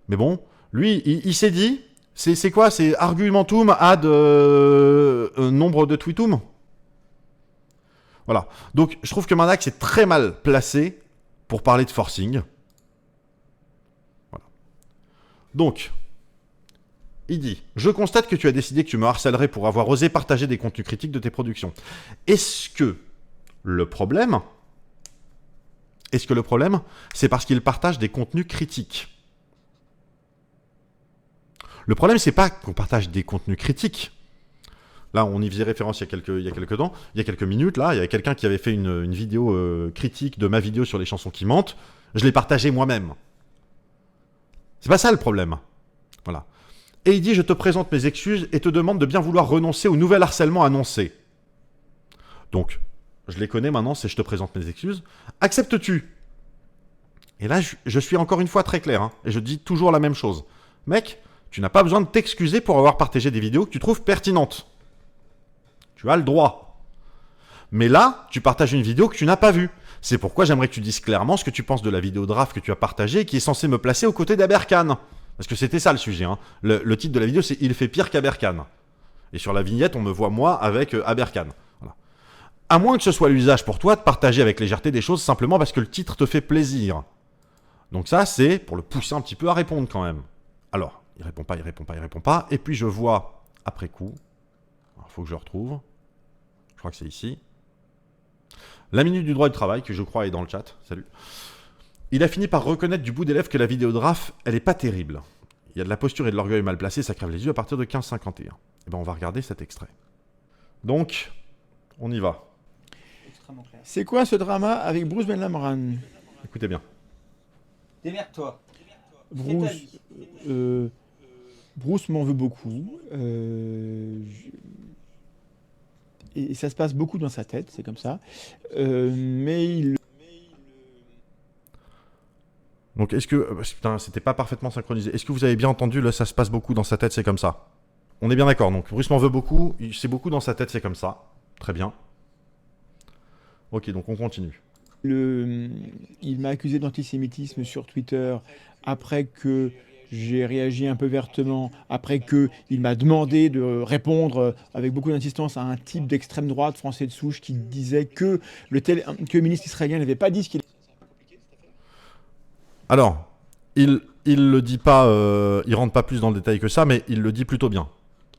mais bon, lui, il s'est dit, c'est quoi? C'est argumentum ad nombre de tweetum. Voilà. Donc je trouve que Mindax est très mal placé pour parler de forcing. Voilà. Donc, il dit, je constate que tu as décidé que tu me harcèlerais pour avoir osé partager des contenus critiques de tes productions. Est-ce que le problème, c'est parce qu'il partage des contenus critiques? Le problème, c'est pas qu'on partage des contenus critiques. Là, on y faisait référence il y a quelques minutes, là, il y a quelqu'un qui avait fait une vidéo critique de ma vidéo sur les chansons qui mentent. Je l'ai partagée moi-même. C'est pas ça le problème. Voilà. Et il dit, je te présente mes excuses et te demande de bien vouloir renoncer au nouvel harcèlement annoncé. Donc, je les connais maintenant, c'est je te présente mes excuses. Acceptes-tu? Et là, je suis encore une fois très clair, hein, et je dis toujours la même chose. Mec, tu n'as pas besoin de t'excuser pour avoir partagé des vidéos que tu trouves pertinentes. Tu as le droit. Mais là, tu partages une vidéo que tu n'as pas vue. C'est pourquoi j'aimerais que tu dises clairement ce que tu penses de la vidéo draft que tu as partagée et qui est censée me placer aux côtés d'Aberkan. Parce que c'était ça le sujet. Hein. Le titre de la vidéo, c'est « Il fait pire qu'Aberkan ». Et sur la vignette, on me voit moi avec Aberkan. Voilà. À moins que ce soit l'usage pour toi de partager avec légèreté des choses simplement parce que le titre te fait plaisir. Donc ça, c'est pour le pousser un petit peu à répondre quand même. Alors, il répond pas. Et puis je vois, après coup, il faut que je le retrouve. Je crois que c'est ici. La minute du droit du travail, que je crois est dans le chat. Salut. Il a fini par reconnaître du bout des lèvres que la vidéo draft, elle est pas terrible. Il y a de la posture et de l'orgueil mal placé, ça crève les yeux à partir de 15,51. Et ben on va regarder cet extrait. Donc, on y va. C'est quoi ce drama avec Bruce Benlamran? Écoutez bien. Démerde-toi. Bruce m'en veut beaucoup. Et ça se passe beaucoup dans sa tête, c'est comme ça. Mais il... Donc, est-ce que... Putain, c'était pas parfaitement synchronisé. Est-ce que vous avez bien entendu, là, ça se passe beaucoup dans sa tête, c'est comme ça? On est bien d'accord. Donc, Bruce m'en veut beaucoup. C'est beaucoup dans sa tête, c'est comme ça. Très bien. Ok, donc on continue. Il m'a accusé d'antisémitisme sur Twitter après que j'ai réagi un peu vertement, après qu'il m'a demandé de répondre avec beaucoup d'insistance à un type d'extrême droite français de souche qui disait que le ministre israélien n'avait pas dit ce qu'il... Alors, il le dit pas, il rentre pas plus dans le détail que ça, mais il le dit plutôt bien.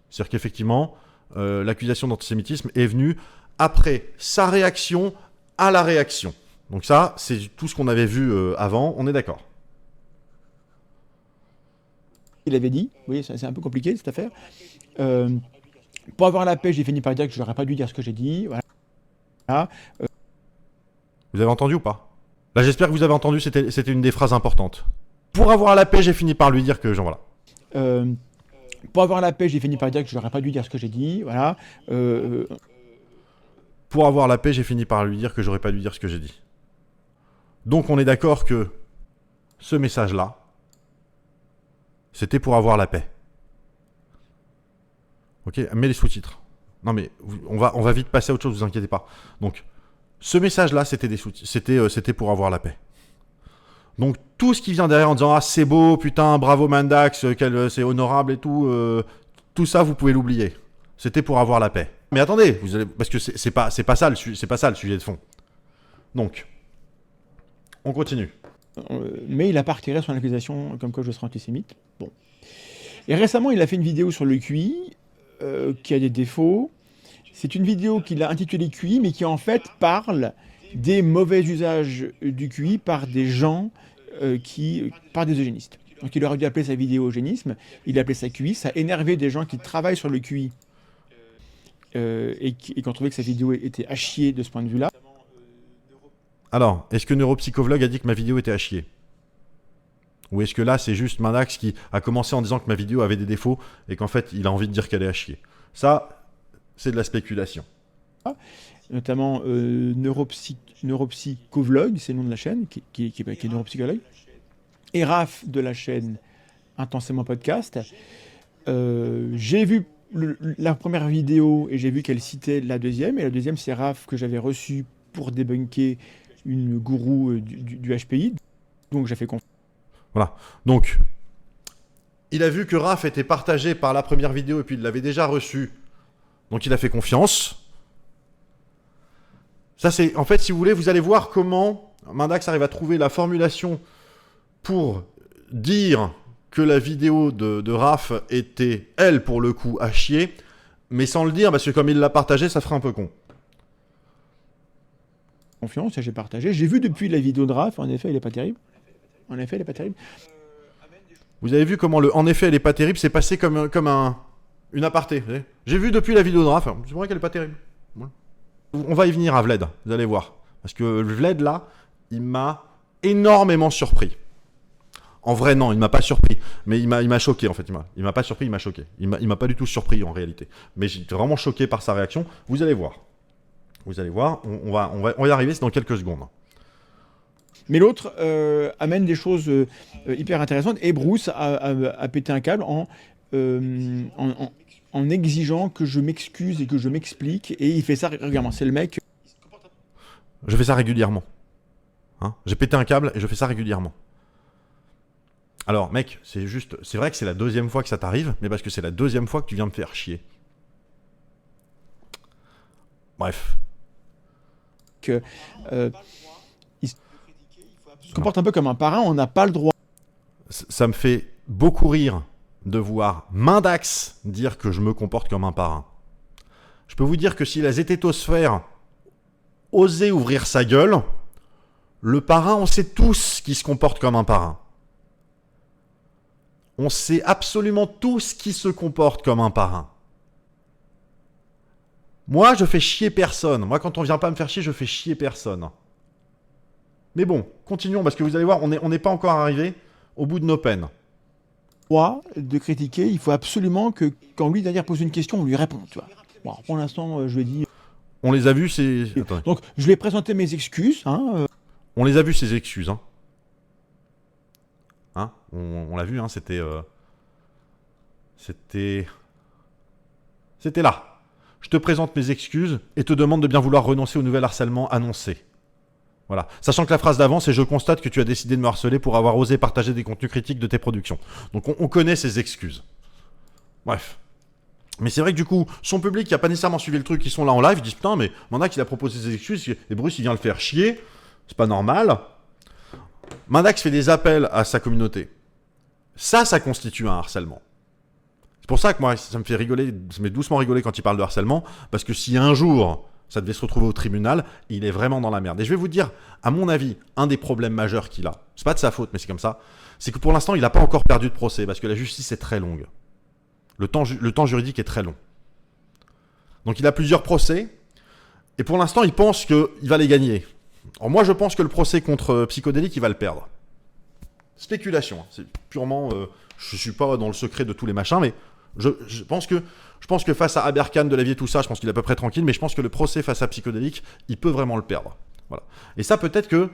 C'est-à-dire qu'effectivement, l'accusation d'antisémitisme est venue après sa réaction à la réaction. Donc ça, c'est tout ce qu'on avait vu avant, on est d'accord. Il avait dit, oui, c'est un peu compliqué cette affaire. Pour avoir la paix, j'ai fini par dire que je n'aurais pas dû dire ce que j'ai dit. Voilà. Vous avez entendu ou pas? Là, j'espère que vous avez entendu, c'était une des phrases importantes. Pour avoir la paix, j'ai fini par lui dire que... Genre, voilà. Pour avoir la paix, j'ai fini par dire que je n'aurais pas dû dire ce que j'ai dit. Voilà. Pour avoir la paix, j'ai fini par lui dire que j'aurais pas dû dire ce que j'ai dit. Donc on est d'accord que ce message-là, c'était pour avoir la paix. Ok, mets les sous-titres. Non mais on va vite passer à autre chose, vous inquiétez pas. Donc, ce message-là, c'était des sous-titres. C'était pour avoir la paix. Donc, tout ce qui vient derrière en disant « Ah, c'est beau, putain, bravo Mandax, c'est honorable et tout », tout ça, vous pouvez l'oublier. C'était pour avoir la paix. Mais attendez, parce que c'est pas ça le sujet de fond. Donc, on continue. Mais il n'a pas retiré son accusation comme quoi je serais antisémite. Bon. Et récemment, il a fait une vidéo sur le QI qui a des défauts. C'est une vidéo qu'il a intitulée QI, mais qui en fait parle des mauvais usages du QI par des gens par des eugénistes. Donc il aurait dû appeler sa vidéo eugénisme, il a appelé ça QI, ça a énervé des gens qui travaillent sur le QI et qui ont trouvé que sa vidéo était à chier de ce point de vue-là. Alors, est-ce que Neuropsychovlog a dit que ma vidéo était à chier? Ou est-ce que là, c'est juste Mandax qui a commencé en disant que ma vidéo avait des défauts et qu'en fait, il a envie de dire qu'elle est à chier? Ça, c'est de la spéculation. Notamment Neuropsychovlog, c'est le nom de la chaîne, qui est neuropsychologue. Et Raph de la chaîne Intensément Podcast. J'ai vu la première vidéo et j'ai vu qu'elle citait la deuxième. Et la deuxième, c'est Raph que j'avais reçu pour débunker une gourou du HPI. Donc j'ai fait confiance. Voilà. Donc, il a vu que Raph était partagé par la première vidéo et puis il l'avait déjà reçu. Donc il a fait confiance. Ça c'est, en fait, si vous voulez, vous allez voir comment Mandax arrive à trouver la formulation pour dire que la vidéo de Raph était, elle, pour le coup, à chier, mais sans le dire, parce que comme il l'a partagé, ça ferait un peu con. Confiance, et j'ai partagé. J'ai vu depuis la vidéo de Raph, en effet, elle n'est pas terrible. En effet, elle n'est pas terrible. Vous avez vu comment le « en effet, elle n'est pas terrible » c'est passé comme une aparté. J'ai vu depuis la vidéo de Raph, c'est vrai qu'elle n'est pas terrible. Voilà. On va y venir à Vled, vous allez voir. Parce que Vled, là, il m'a énormément surpris. En vrai, non, il m'a pas surpris. Mais il m'a choqué, en fait. Il m'a pas surpris, il m'a choqué. Il m'a pas du tout surpris, en réalité. Mais j'étais vraiment choqué par sa réaction. Vous allez voir. Vous allez voir, on va y arriver, c'est dans quelques secondes. Mais l'autre amène des choses hyper intéressantes. Et Bruce a pété un câble en exigeant que je m'excuse et que je m'explique. Et il fait ça régulièrement. C'est le mec... Je fais ça régulièrement. Hein, j'ai pété un câble et je fais ça régulièrement. Alors, mec, c'est vrai que c'est la deuxième fois que ça t'arrive, mais parce que c'est la deuxième fois que tu viens me faire chier. Bref. Il se comporte un peu comme un parrain, on n'a pas le droit. Ça me fait beaucoup rire de voir Mandax dire que je me comporte comme un parrain. Je peux vous dire que si la zététosphère osait ouvrir sa gueule, le parrain, on sait tous qui se comporte comme un parrain. On sait absolument tous qui se comporte comme un parrain. Moi, je fais chier personne. Moi, quand on vient pas me faire chier, je fais chier personne. Mais bon, continuons, parce que vous allez voir, on n'est pas encore arrivé au bout de nos peines. De critiquer, il faut absolument que quand lui derrière pose une question, on lui répond, tu vois. Bon, pour l'instant, je lui ai dit... On les a vus, c'est... Attendez. Donc, je lui ai présenté mes excuses. On les a vus, ces excuses. On l'a vu, c'était là. Je te présente mes excuses et te demande de bien vouloir renoncer au nouvel harcèlement annoncé. Voilà. Sachant que la phrase d'avant, c'est « Je constate que tu as décidé de me harceler pour avoir osé partager des contenus critiques de tes productions. » Donc on connaît ces excuses. Bref. Mais c'est vrai que du coup, son public qui n'a pas nécessairement suivi le truc, qui sont là en live, ils disent « Putain, mais Mandax, il a proposé ses excuses et Bruce, il vient le faire chier. C'est pas normal. » Mandax fait des appels à sa communauté. Ça constitue un harcèlement. C'est pour ça que moi, ça me fait rigoler, ça me fait doucement rigoler quand il parle de harcèlement, parce que si un jour, ça devait se retrouver au tribunal, il est vraiment dans la merde. Et je vais vous dire, à mon avis, un des problèmes majeurs qu'il a, c'est pas de sa faute, mais c'est comme ça, c'est que pour l'instant, il n'a pas encore perdu de procès, parce que la justice est très longue. Le temps juridique est très long. Donc il a plusieurs procès, et pour l'instant, il pense qu'il va les gagner. Alors moi, je pense que le procès contre Psychodélique, il va le perdre. Spéculation, c'est purement... je suis pas dans le secret de tous les machins, mais je pense que face à Aberkan, Delavier, tout ça, je pense qu'il est à peu près tranquille, mais je pense que le procès face à Psychodélique, il peut vraiment le perdre. Voilà. Et ça, peut-être que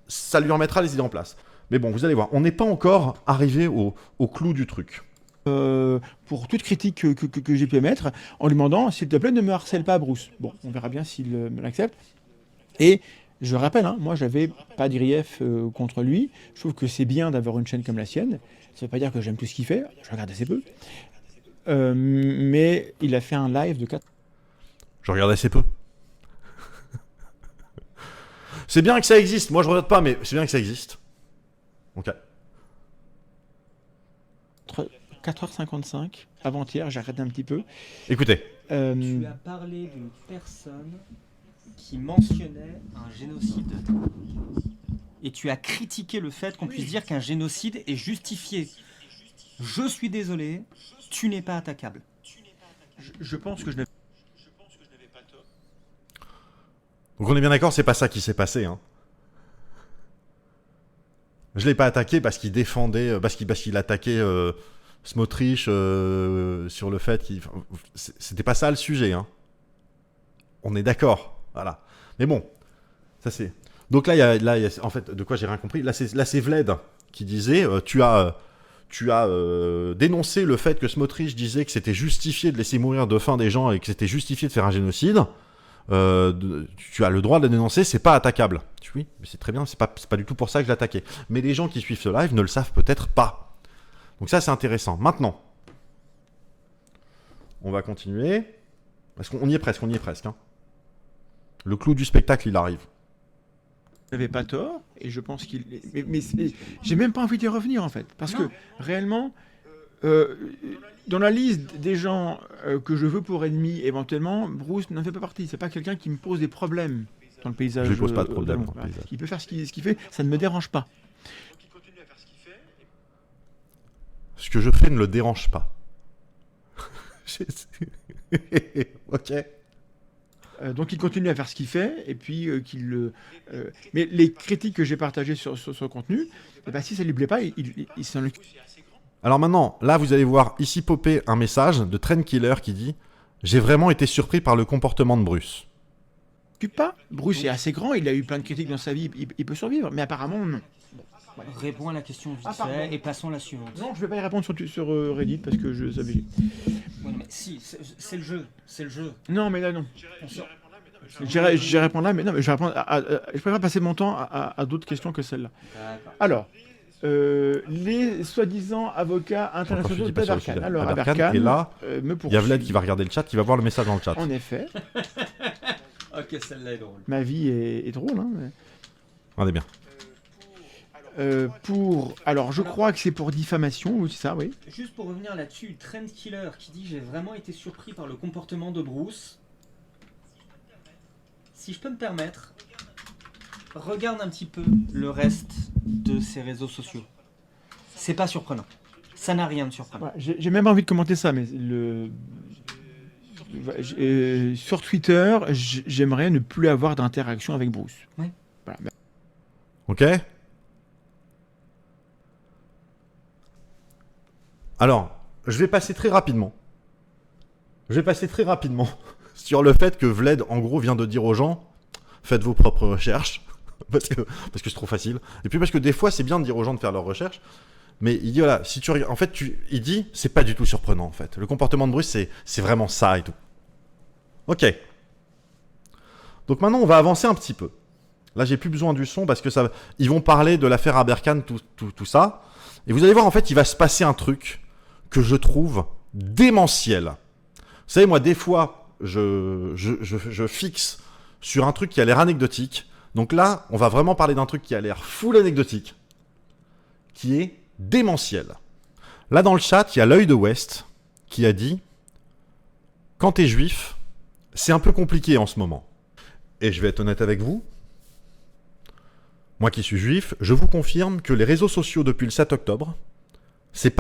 ça lui remettra les idées en place. Mais bon, vous allez voir, on n'est pas encore arrivé au clou du truc. pour toute critique que j'ai pu émettre, en lui demandant, s'il te plaît, ne me harcèle pas, Bruce. Bon, on verra bien s'il me l'accepte. Et je rappelle, hein, moi, j'avais pas de grief contre lui. Je trouve que c'est bien d'avoir une chaîne comme la sienne. Ça veut pas dire que j'aime tout ce qu'il fait. Je regarde assez peu. Mais il a fait un live de 4... Je regarde assez peu. C'est bien que ça existe. Moi, je regarde pas, mais c'est bien que ça existe. Ok. 4h55, avant-hier, j'ai arrêté un petit peu. Écoutez. Tu as parlé d'une personne qui mentionnait un génocide. Et tu as critiqué le fait qu'on puisse dire qu'un génocide est justifié. Je suis désolé, tu n'es pas attaquable. Je pense que je n'ai pas tort. Donc on est bien d'accord, c'est pas ça qui s'est passé. Hein. Je l'ai pas attaqué parce qu'il défendait, parce qu'il attaquait Smotrich sur le fait qu'il... C'était pas ça le sujet. Hein. On est d'accord. Voilà. Mais bon, ça c'est... Donc là, il y a en fait, de quoi j'ai rien compris. Là, c'est Vled qui disait, tu as dénoncé le fait que Smotrich disait que c'était justifié de laisser mourir de faim des gens et que c'était justifié de faire un génocide. Tu as le droit de le dénoncer, c'est pas attaquable. Oui, mais c'est très bien, c'est pas du tout pour ça que je l'attaquais. Mais les gens qui suivent ce live ne le savent peut-être pas. Donc ça, c'est intéressant. Maintenant, on va continuer. Parce qu'on y est presque, hein. Le clou du spectacle, il arrive. Il n'avait pas tort, et je pense qu'il... Mais j'ai même pas envie d'y revenir, en fait. Parce que, réellement, dans la liste des gens que je veux pour ennemis, éventuellement, Bruce n'en fait pas partie. C'est pas quelqu'un qui me pose des problèmes dans le paysage. Je lui pose pas de problème dans le paysage. Il peut faire ce qu'il fait, ça ne me dérange pas. Ce que je fais ne le dérange pas. Ok. Donc il continue à faire ce qu'il fait, et puis mais les critiques que j'ai partagées sur son contenu, eh ben, si ça lui plaît pas, il s'en occupe. Alors maintenant, là vous allez voir ici popper un message de Trendkiller qui dit « J'ai vraiment été surpris par le comportement de Bruce. » Pas. Bruce est assez grand, il a eu plein de critiques dans sa vie, il peut survivre, mais apparemment non. Réponds à la question vite fait et passons à la suivante. Non, je vais pas y répondre sur Reddit parce que je savais. Oui, mais si, c'est le jeu, c'est le jeu. Non, mais là non. J'y réponds là, mais non, mais je préfère passer mon temps à d'autres questions que celle-là. D'accord. Alors, les soi-disant avocats internationaux de Aberkan. Alors, Aberkan, et là, me il y a Vlad qui va regarder le chat, qui va voir le message dans le chat. En effet. Ok, celle-là est drôle. Ma vie est drôle, hein. Mais... On est bien. Alors, je crois que c'est pour diffamation, ou c'est ça, oui. Juste pour revenir là-dessus, Trendkiller qui dit « J'ai vraiment été surpris par le comportement de Bruce ». Si je peux me permettre, regarde un petit peu le reste de ses réseaux sociaux. C'est pas surprenant. Ça n'a rien de surprenant. Ouais, j'ai même pas envie de commenter ça, mais sur Twitter, j'aimerais ne plus avoir d'interaction avec Bruce. Ouais. Voilà. Ok. Alors, je vais passer très rapidement. Sur le fait que Vled, en gros, vient de dire aux gens, faites vos propres recherches, parce que c'est trop facile. Et puis parce que des fois, c'est bien de dire aux gens de faire leurs recherches, mais il dit, voilà, si tu regardes, en fait, il dit, c'est pas du tout surprenant, en fait. Le comportement de Bruce, c'est vraiment ça et tout. Ok. Donc maintenant, on va avancer un petit peu. Là, j'ai plus besoin du son, parce que ils vont parler de l'affaire Aberkan, tout ça. Et vous allez voir, en fait, il va se passer un truc que je trouve démentiel. Vous savez, moi, des fois, je fixe sur un truc qui a l'air anecdotique. Donc là, on va vraiment parler d'un truc qui a l'air full anecdotique, qui est démentiel. Là, dans le chat, il y a l'œil de West qui a dit « Quand t'es juif, c'est un peu compliqué en ce moment. » Et je vais être honnête avec vous. Moi qui suis juif, je vous confirme que les réseaux sociaux depuis le 7 octobre, c'est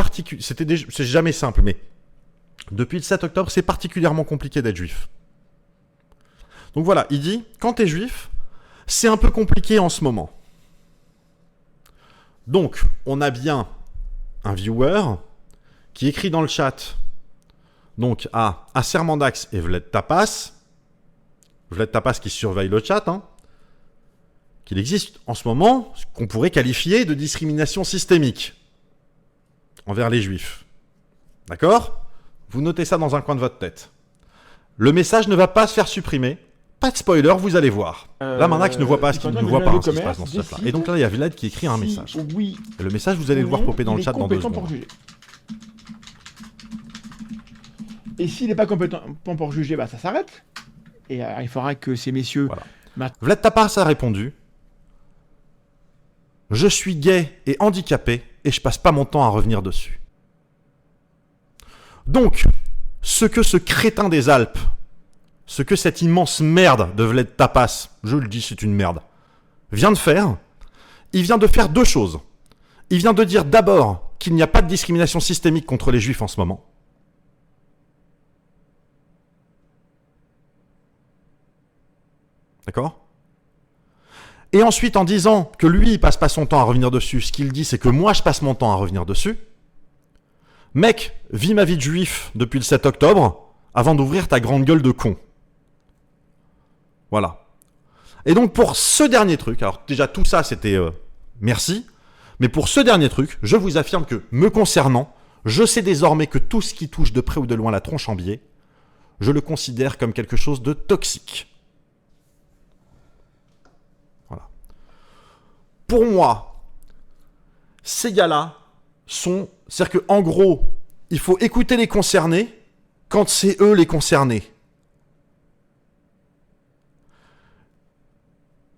jamais simple, mais depuis le 7 octobre, c'est particulièrement compliqué d'être juif. Donc voilà, il dit, quand t'es juif, c'est un peu compliqué en ce moment. Donc, on a bien un viewer qui écrit dans le chat, donc à Sermandax et Vled Tapas qui surveille le chat, hein, qu'il existe en ce moment ce qu'on pourrait qualifier de discrimination systémique envers les juifs. D'accord? Vous notez ça dans un coin de votre tête. Le message ne va pas se faire supprimer. Pas de spoiler, vous allez voir. Là, Mandax ne voit pas ce qu'il ne voit pas, ce qui se passe dans ce chat-là. Et donc là, il y a Vlad qui écrit un message. Oui. Et le message, vous allez le voir popper dans le chat dans 2 secondes. Et s'il n'est pas compétent pour juger, bah ça s'arrête. Et il faudra que ces messieurs... Voilà. Vlad Tapas a répondu « Je suis gay et handicapé et je passe pas mon temps à revenir dessus. » Donc, ce que ce crétin des Alpes, ce que cette immense merde de Vlad Tapas, je le dis, c'est une merde, vient de faire, il vient de faire 2 choses. Il vient de dire d'abord qu'il n'y a pas de discrimination systémique contre les juifs en ce moment. D'accord? Et ensuite, en disant que lui, il passe pas son temps à revenir dessus, ce qu'il dit, c'est que moi, je passe mon temps à revenir dessus. Mec, vis ma vie de juif depuis le 7 octobre, avant d'ouvrir ta grande gueule de con. Voilà. Et donc, pour ce dernier truc, alors déjà, tout ça, c'était merci, mais pour ce dernier truc, je vous affirme que, me concernant, je sais désormais que tout ce qui touche de près ou de loin la tronche en biais, je le considère comme quelque chose de toxique. Pour moi, ces gars-là sont... C'est-à-dire qu'en gros, il faut écouter les concernés quand c'est eux les concernés.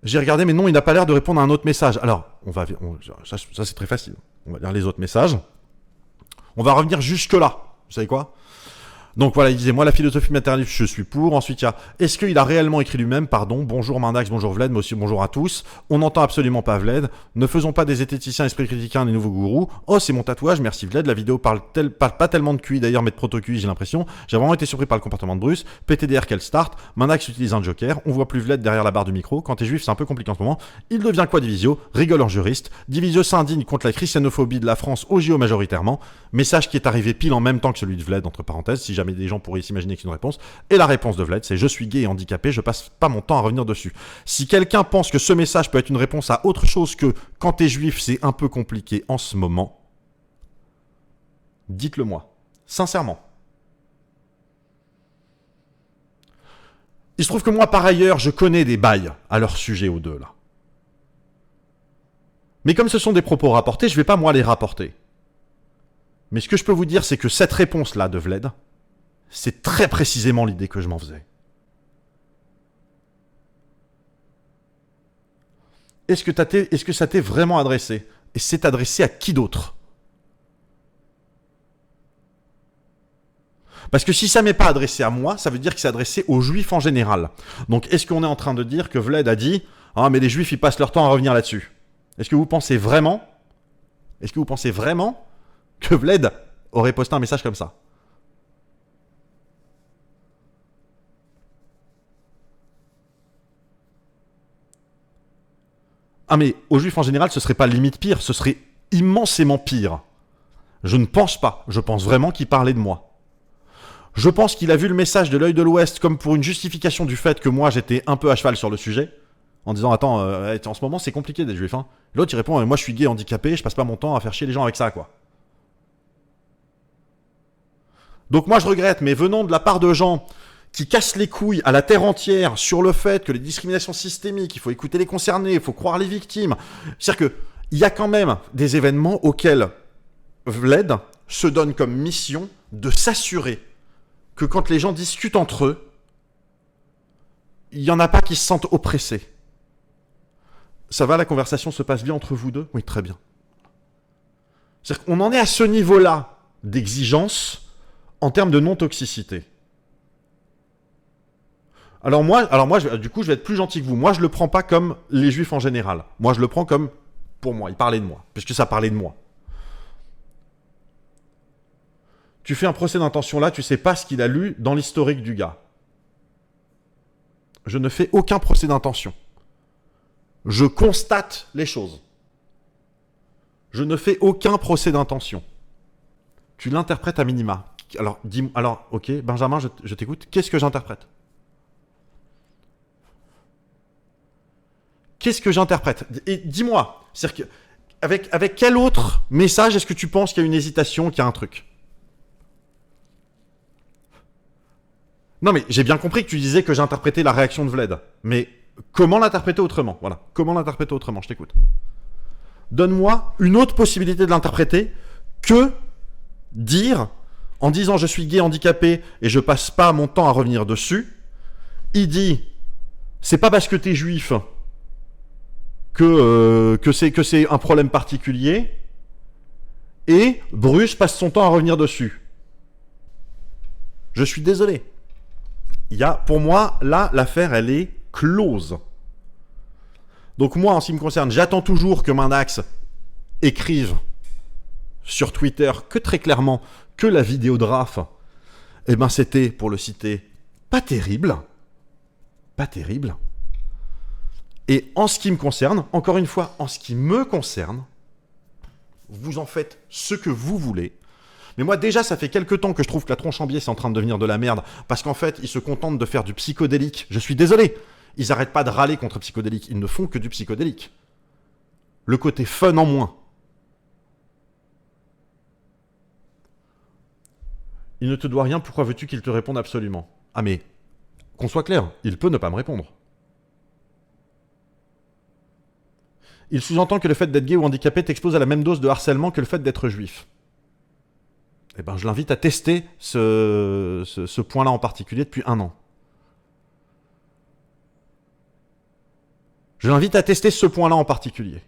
J'ai regardé, mais non, il n'a pas l'air de répondre à un autre message. Alors, ça c'est très facile. On va lire les autres messages. On va revenir jusque-là. Vous savez quoi ? Donc voilà, il disait, moi la philosophie matérialiste, je suis pour. Ensuite, il y a, est-ce qu'il a réellement écrit lui-même? Pardon, bonjour Mandax, bonjour Vlad, mais aussi bonjour à tous. On n'entend absolument pas Vlad. Ne faisons pas des zététiciens esprit critiquins des nouveaux gourous. Oh, c'est mon tatouage, merci Vlad. La vidéo parle pas tellement de QI, d'ailleurs, mais de proto-QI, j'ai l'impression. J'ai vraiment été surpris par le comportement de Bruce. PTDR, quel start. Mandax utilise un joker. On voit plus Vlad derrière la barre du micro. Quand t'es juif, c'est un peu compliqué en ce moment. Il devient quoi Divisio? Rigole en juriste. Divisio s'indigne contre la christianophobie de la France au JO majoritairement. Message qui est arrivé pile en même temps que celui de Vlad, entre parenthèses, si jamais des gens pourraient s'imaginer que c'est une réponse. Et la réponse de Vlad, c'est je suis gay et handicapé, je passe pas mon temps à revenir dessus. Si quelqu'un pense que ce message peut être une réponse à autre chose que quand t'es juif, c'est un peu compliqué en ce moment, dites-le moi. Sincèrement. Il se trouve que moi, par ailleurs, je connais des bails à leur sujet aux deux, là. Mais comme ce sont des propos rapportés, je vais pas moi les rapporter. Mais ce que je peux vous dire, c'est que cette réponse-là de Vlad, c'est très précisément l'idée que je m'en faisais. Est-ce que ça t'est vraiment adressé? Et c'est adressé à qui d'autre? Parce que si ça m'est pas adressé à moi, ça veut dire que c'est adressé aux juifs en général. Donc est-ce qu'on est en train de dire que Vlad a dit « Ah, mais les juifs, ils passent leur temps à revenir là-dessus » Est-ce que vous pensez vraiment que Vlad aurait posté un message comme ça? Ah mais aux juifs en général, ce serait pas limite pire, ce serait immensément pire. Je ne pense pas, je pense vraiment qu'il parlait de moi. Je pense qu'il a vu le message de l'œil de l'Ouest comme pour une justification du fait que moi j'étais un peu à cheval sur le sujet, en disant attends, en ce moment c'est compliqué d'être juif. Hein. L'autre il répond moi je suis gay handicapé, je passe pas mon temps à faire chier les gens avec ça quoi. Donc moi je regrette, mais venant de la part de gens qui cassent les couilles à la terre entière sur le fait que les discriminations systémiques, il faut écouter les concernés, il faut croire les victimes. C'est-à-dire qu'il y a quand même des événements auxquels Vlad se donne comme mission de s'assurer que quand les gens discutent entre eux, il n'y en a pas qui se sentent oppressés. Ça va, la conversation se passe bien entre vous deux? Oui, très bien. C'est-à-dire qu'on en est à ce niveau-là d'exigence en termes de non-toxicité. Alors moi, du coup, je vais être plus gentil que vous. Moi, je le prends pas comme les juifs en général. Moi, je le prends comme pour moi. Il parlait de moi, puisque ça parlait de moi. Tu fais un procès d'intention là, tu sais pas ce qu'il a lu dans l'historique du gars. Je ne fais aucun procès d'intention. Je constate les choses. Je ne fais aucun procès d'intention. Tu l'interprètes à minima. Alors, ok, Benjamin, je t'écoute. Qu'est-ce que j'interprète? Qu'est-ce que j'interprète? Et dis-moi, avec quel autre message est-ce que tu penses qu'il y a une hésitation, qu'il y a un truc? Non, mais j'ai bien compris que tu disais que j'interprétais la réaction de Vled. Mais comment l'interpréter autrement? Voilà. Comment l'interpréter autrement? Je t'écoute. Donne-moi une autre possibilité de l'interpréter que dire, en disant je suis gay handicapé et je passe pas mon temps à revenir dessus, il dit c'est pas parce que t'es juif que c'est un problème particulier, et Bruce passe son temps à revenir dessus. Je suis désolé. Pour moi, là, l'affaire, elle est close. Donc moi, en ce qui me concerne, j'attends toujours que Mindax écrive sur Twitter que très clairement que la vidéo de Raph, eh ben c'était, pour le citer, pas terrible. Pas terrible. Et en ce qui me concerne, encore une fois, en ce qui me concerne, vous en faites ce que vous voulez. Mais moi, déjà, ça fait quelques temps que je trouve que la tronche en biais, c'est en train de devenir de la merde. Parce qu'en fait, ils se contentent de faire du psychodélique. Je suis désolé. Ils n'arrêtent pas de râler contre psychodélique. Ils ne font que du psychodélique. Le côté fun en moins. Il ne te doit rien, pourquoi veux-tu qu'il te réponde absolument? Ah mais, qu'on soit clair, il peut ne pas me répondre. Il sous-entend que le fait d'être gay ou handicapé t'expose à la même dose de harcèlement que le fait d'être juif. Eh ben, je l'invite à tester ce point-là en particulier depuis 1 an. Je l'invite à tester ce point-là en particulier.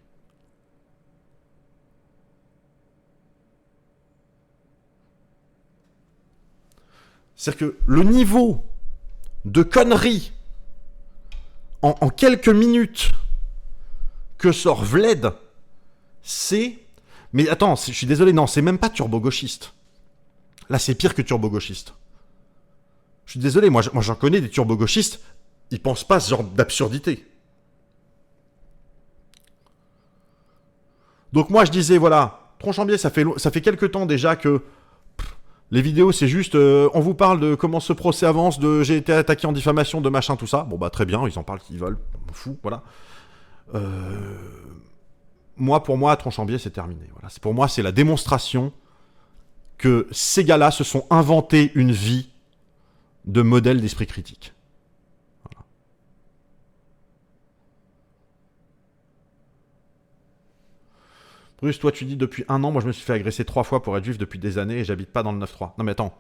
C'est-à-dire que le niveau de conneries en quelques minutes que sort Vled, c'est... Mais attends, je suis désolé, non, c'est même pas turbo-gauchiste. Là, c'est pire que turbo-gauchiste. Je suis désolé, moi j'en connais des turbo-gauchistes, ils pensent pas à ce genre d'absurdité. Donc moi, je disais, voilà, tronche en biais, ça fait quelques temps déjà que... Les vidéos, c'est juste, on vous parle de comment ce procès avance, de j'ai été attaqué en diffamation, de machin, tout ça. Bon bah très bien, ils en parlent qu'ils veulent, on m'en fout, voilà. Moi, pour moi, tronche en biais, c'est terminé. Voilà. Pour moi, c'est la démonstration que ces gars-là se sont inventés une vie de modèle d'esprit critique. Voilà. Bruce, toi tu dis depuis 1 an, moi je me suis fait agresser 3 fois pour être juif depuis des années et j'habite pas dans le 9-3. Non mais attends.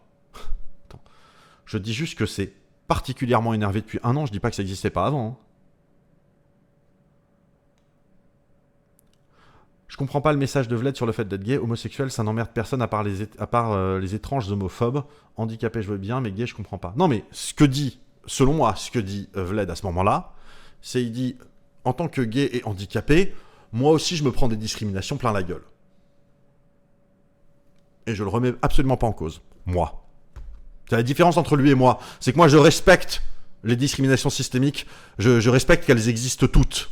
Je dis juste que c'est particulièrement énervé depuis 1 an, je dis pas que ça n'existait pas avant. Hein. Je comprends pas le message de Vled sur le fait d'être gay, homosexuel, ça n'emmerde personne à part les étranges homophobes. Handicapé, je veux bien, mais gay, je comprends pas. Non mais ce que dit, selon moi, ce que dit Vled à ce moment-là, c'est il dit, en tant que gay et handicapé, moi aussi je me prends des discriminations plein la gueule. Et je le remets absolument pas en cause. Moi. C'est la différence entre lui et moi. C'est que moi je respecte les discriminations systémiques, je respecte qu'elles existent toutes.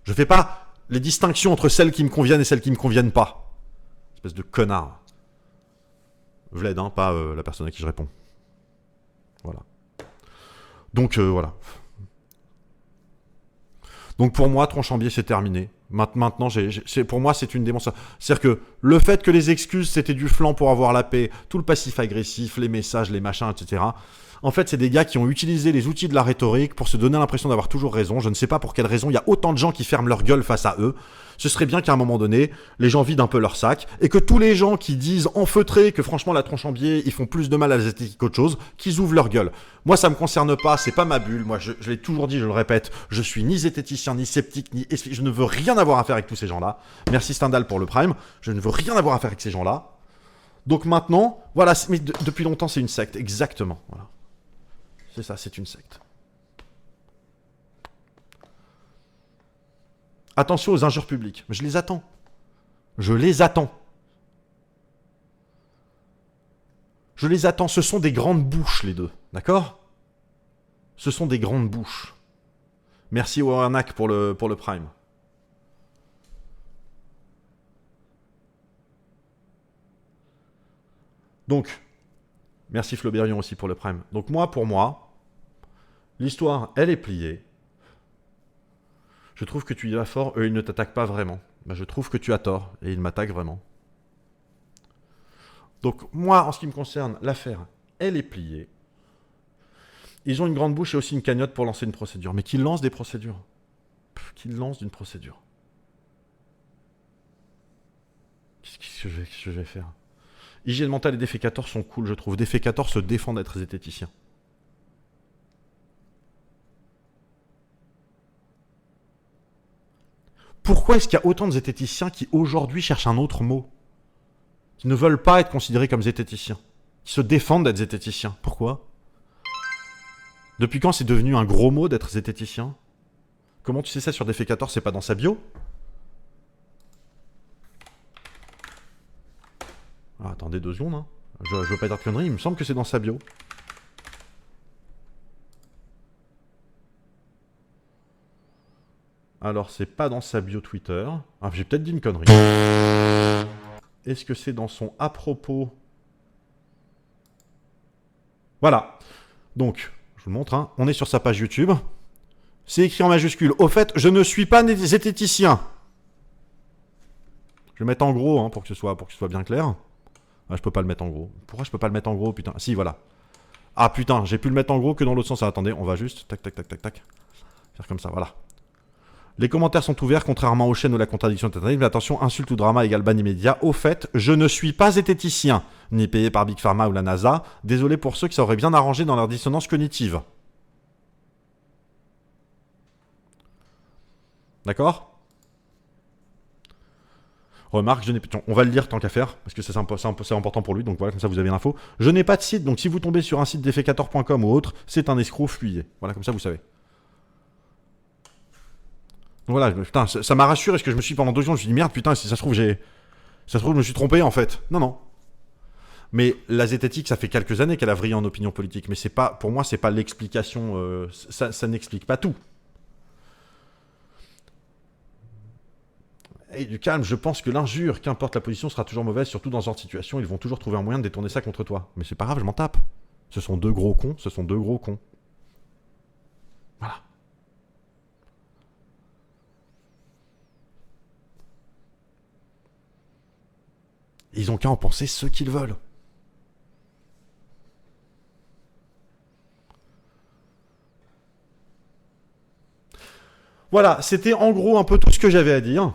Je fais pas les distinctions entre celles qui me conviennent et celles qui me conviennent pas. Espèce de connard. Vled, hein, pas la personne à qui je réponds. Voilà. Donc voilà. Donc pour moi, tronche en biais, c'est terminé. Maintenant, pour moi, c'est une démonstration. C'est-à-dire que le fait que les excuses, c'était du flanc pour avoir la paix, tout le passif agressif, les messages, les machins, etc. En fait, c'est des gars qui ont utilisé les outils de la rhétorique pour se donner l'impression d'avoir toujours raison. Je ne sais pas pour quelle raison il y a autant de gens qui ferment leur gueule face à eux. Ce serait bien qu'à un moment donné, les gens vident un peu leur sac et que tous les gens qui disent enfeutrés que franchement la tronche en biais, ils font plus de mal à la zététique qu'autre chose, qu'ils ouvrent leur gueule. Moi, ça me concerne pas, c'est pas ma bulle. Moi, je l'ai toujours dit, je le répète, je suis ni zététicien, ni sceptique, je ne veux rien avoir à faire avec tous ces gens-là. Merci Stendhal pour le Prime. Je ne veux rien avoir à faire avec ces gens-là. Donc maintenant, voilà, mais depuis longtemps, c'est une secte, exactement. Voilà. C'est ça, c'est une secte. Attention aux injures publiques. Mais je les attends. Je les attends. Je les attends. Ce sont des grandes bouches, les deux. D'accord? Ce sont des grandes bouches. Merci Warnack pour le Prime. Donc, merci Flauberion aussi pour le Prime. Donc pour moi, l'histoire, elle est pliée. Je trouve que tu y vas fort, eux, ils ne t'attaquent pas vraiment. Ben, je trouve que tu as tort, et ils m'attaquent vraiment. Donc moi, en ce qui me concerne, l'affaire, elle est pliée. Ils ont une grande bouche et aussi une cagnotte pour lancer une procédure. Mais qu'ils lancent des procédures. Qu'ils lancent une procédure. Qu'est-ce que je vais faire? Hygiène mentale et défécateur sont cool, je trouve. Défécateur se défend d'être zététicien. Pourquoi est-ce qu'il y a autant de zététiciens qui aujourd'hui cherchent un autre mot? Qui ne veulent pas être considérés comme zététiciens? Qui se défendent d'être zététiciens? Pourquoi? Depuis quand c'est devenu un gros mot d'être zététicien? Comment tu sais ça sur défécateur? C'est pas dans sa bio? Ah, attendez 2 secondes, hein. Je veux pas dire de conneries, il me semble que c'est dans sa bio. Alors, c'est pas dans sa bio Twitter. Ah, j'ai peut-être dit une connerie. Est-ce que c'est dans son à propos? Voilà. Donc, je vous le montre, hein. On est sur sa page YouTube. C'est écrit en majuscule. Au fait, je ne suis pas zététicien. Je vais le mettre en gros, hein, pour que ce soit bien clair. Ah, je peux pas le mettre en gros. Pourquoi je peux pas le mettre en gros, putain? Si, voilà. Ah, putain, j'ai pu le mettre en gros que dans l'autre sens. Ah, attendez, on va juste... Tac, tac, tac, tac, tac. Faire comme ça, voilà. Les commentaires sont ouverts, contrairement aux chaînes où la contradiction est interdite. Mais attention, insulte ou drama égale ban immédiat. Au fait, je ne suis pas zététicien, ni payé par Big Pharma ou la NASA. Désolé pour ceux qui s'auraient bien arrangé dans leur dissonance cognitive. D'accord? Remarque, je n'ai... On va le lire tant qu'à faire, parce que c'est important pour lui, donc voilà, comme ça vous avez l'info. Je n'ai pas de site, donc si vous tombez sur un site defecator.com ou autre, c'est un escroc fuyé. Voilà, comme ça vous savez. Donc voilà, putain, ça m'a rassuré, parce que je me suis pendant 2 jours, je me suis dit merde, putain, si ça se trouve, je me suis trompé en fait. Non, non. Mais la zététique, ça fait quelques années qu'elle a vrillé en opinion politique, mais c'est pas, pour moi, c'est pas l'explication, ça n'explique pas tout. Et du calme, je pense que l'injure, qu'importe la position, sera toujours mauvaise, surtout dans ce genre de situation, ils vont toujours trouver un moyen de détourner ça contre toi. Mais c'est pas grave, je m'en tape. Ce sont 2 gros cons, ce sont 2 gros cons. Voilà. Ils ont qu'à en penser ce qu'ils veulent. Voilà, c'était en gros un peu tout ce que j'avais à dire.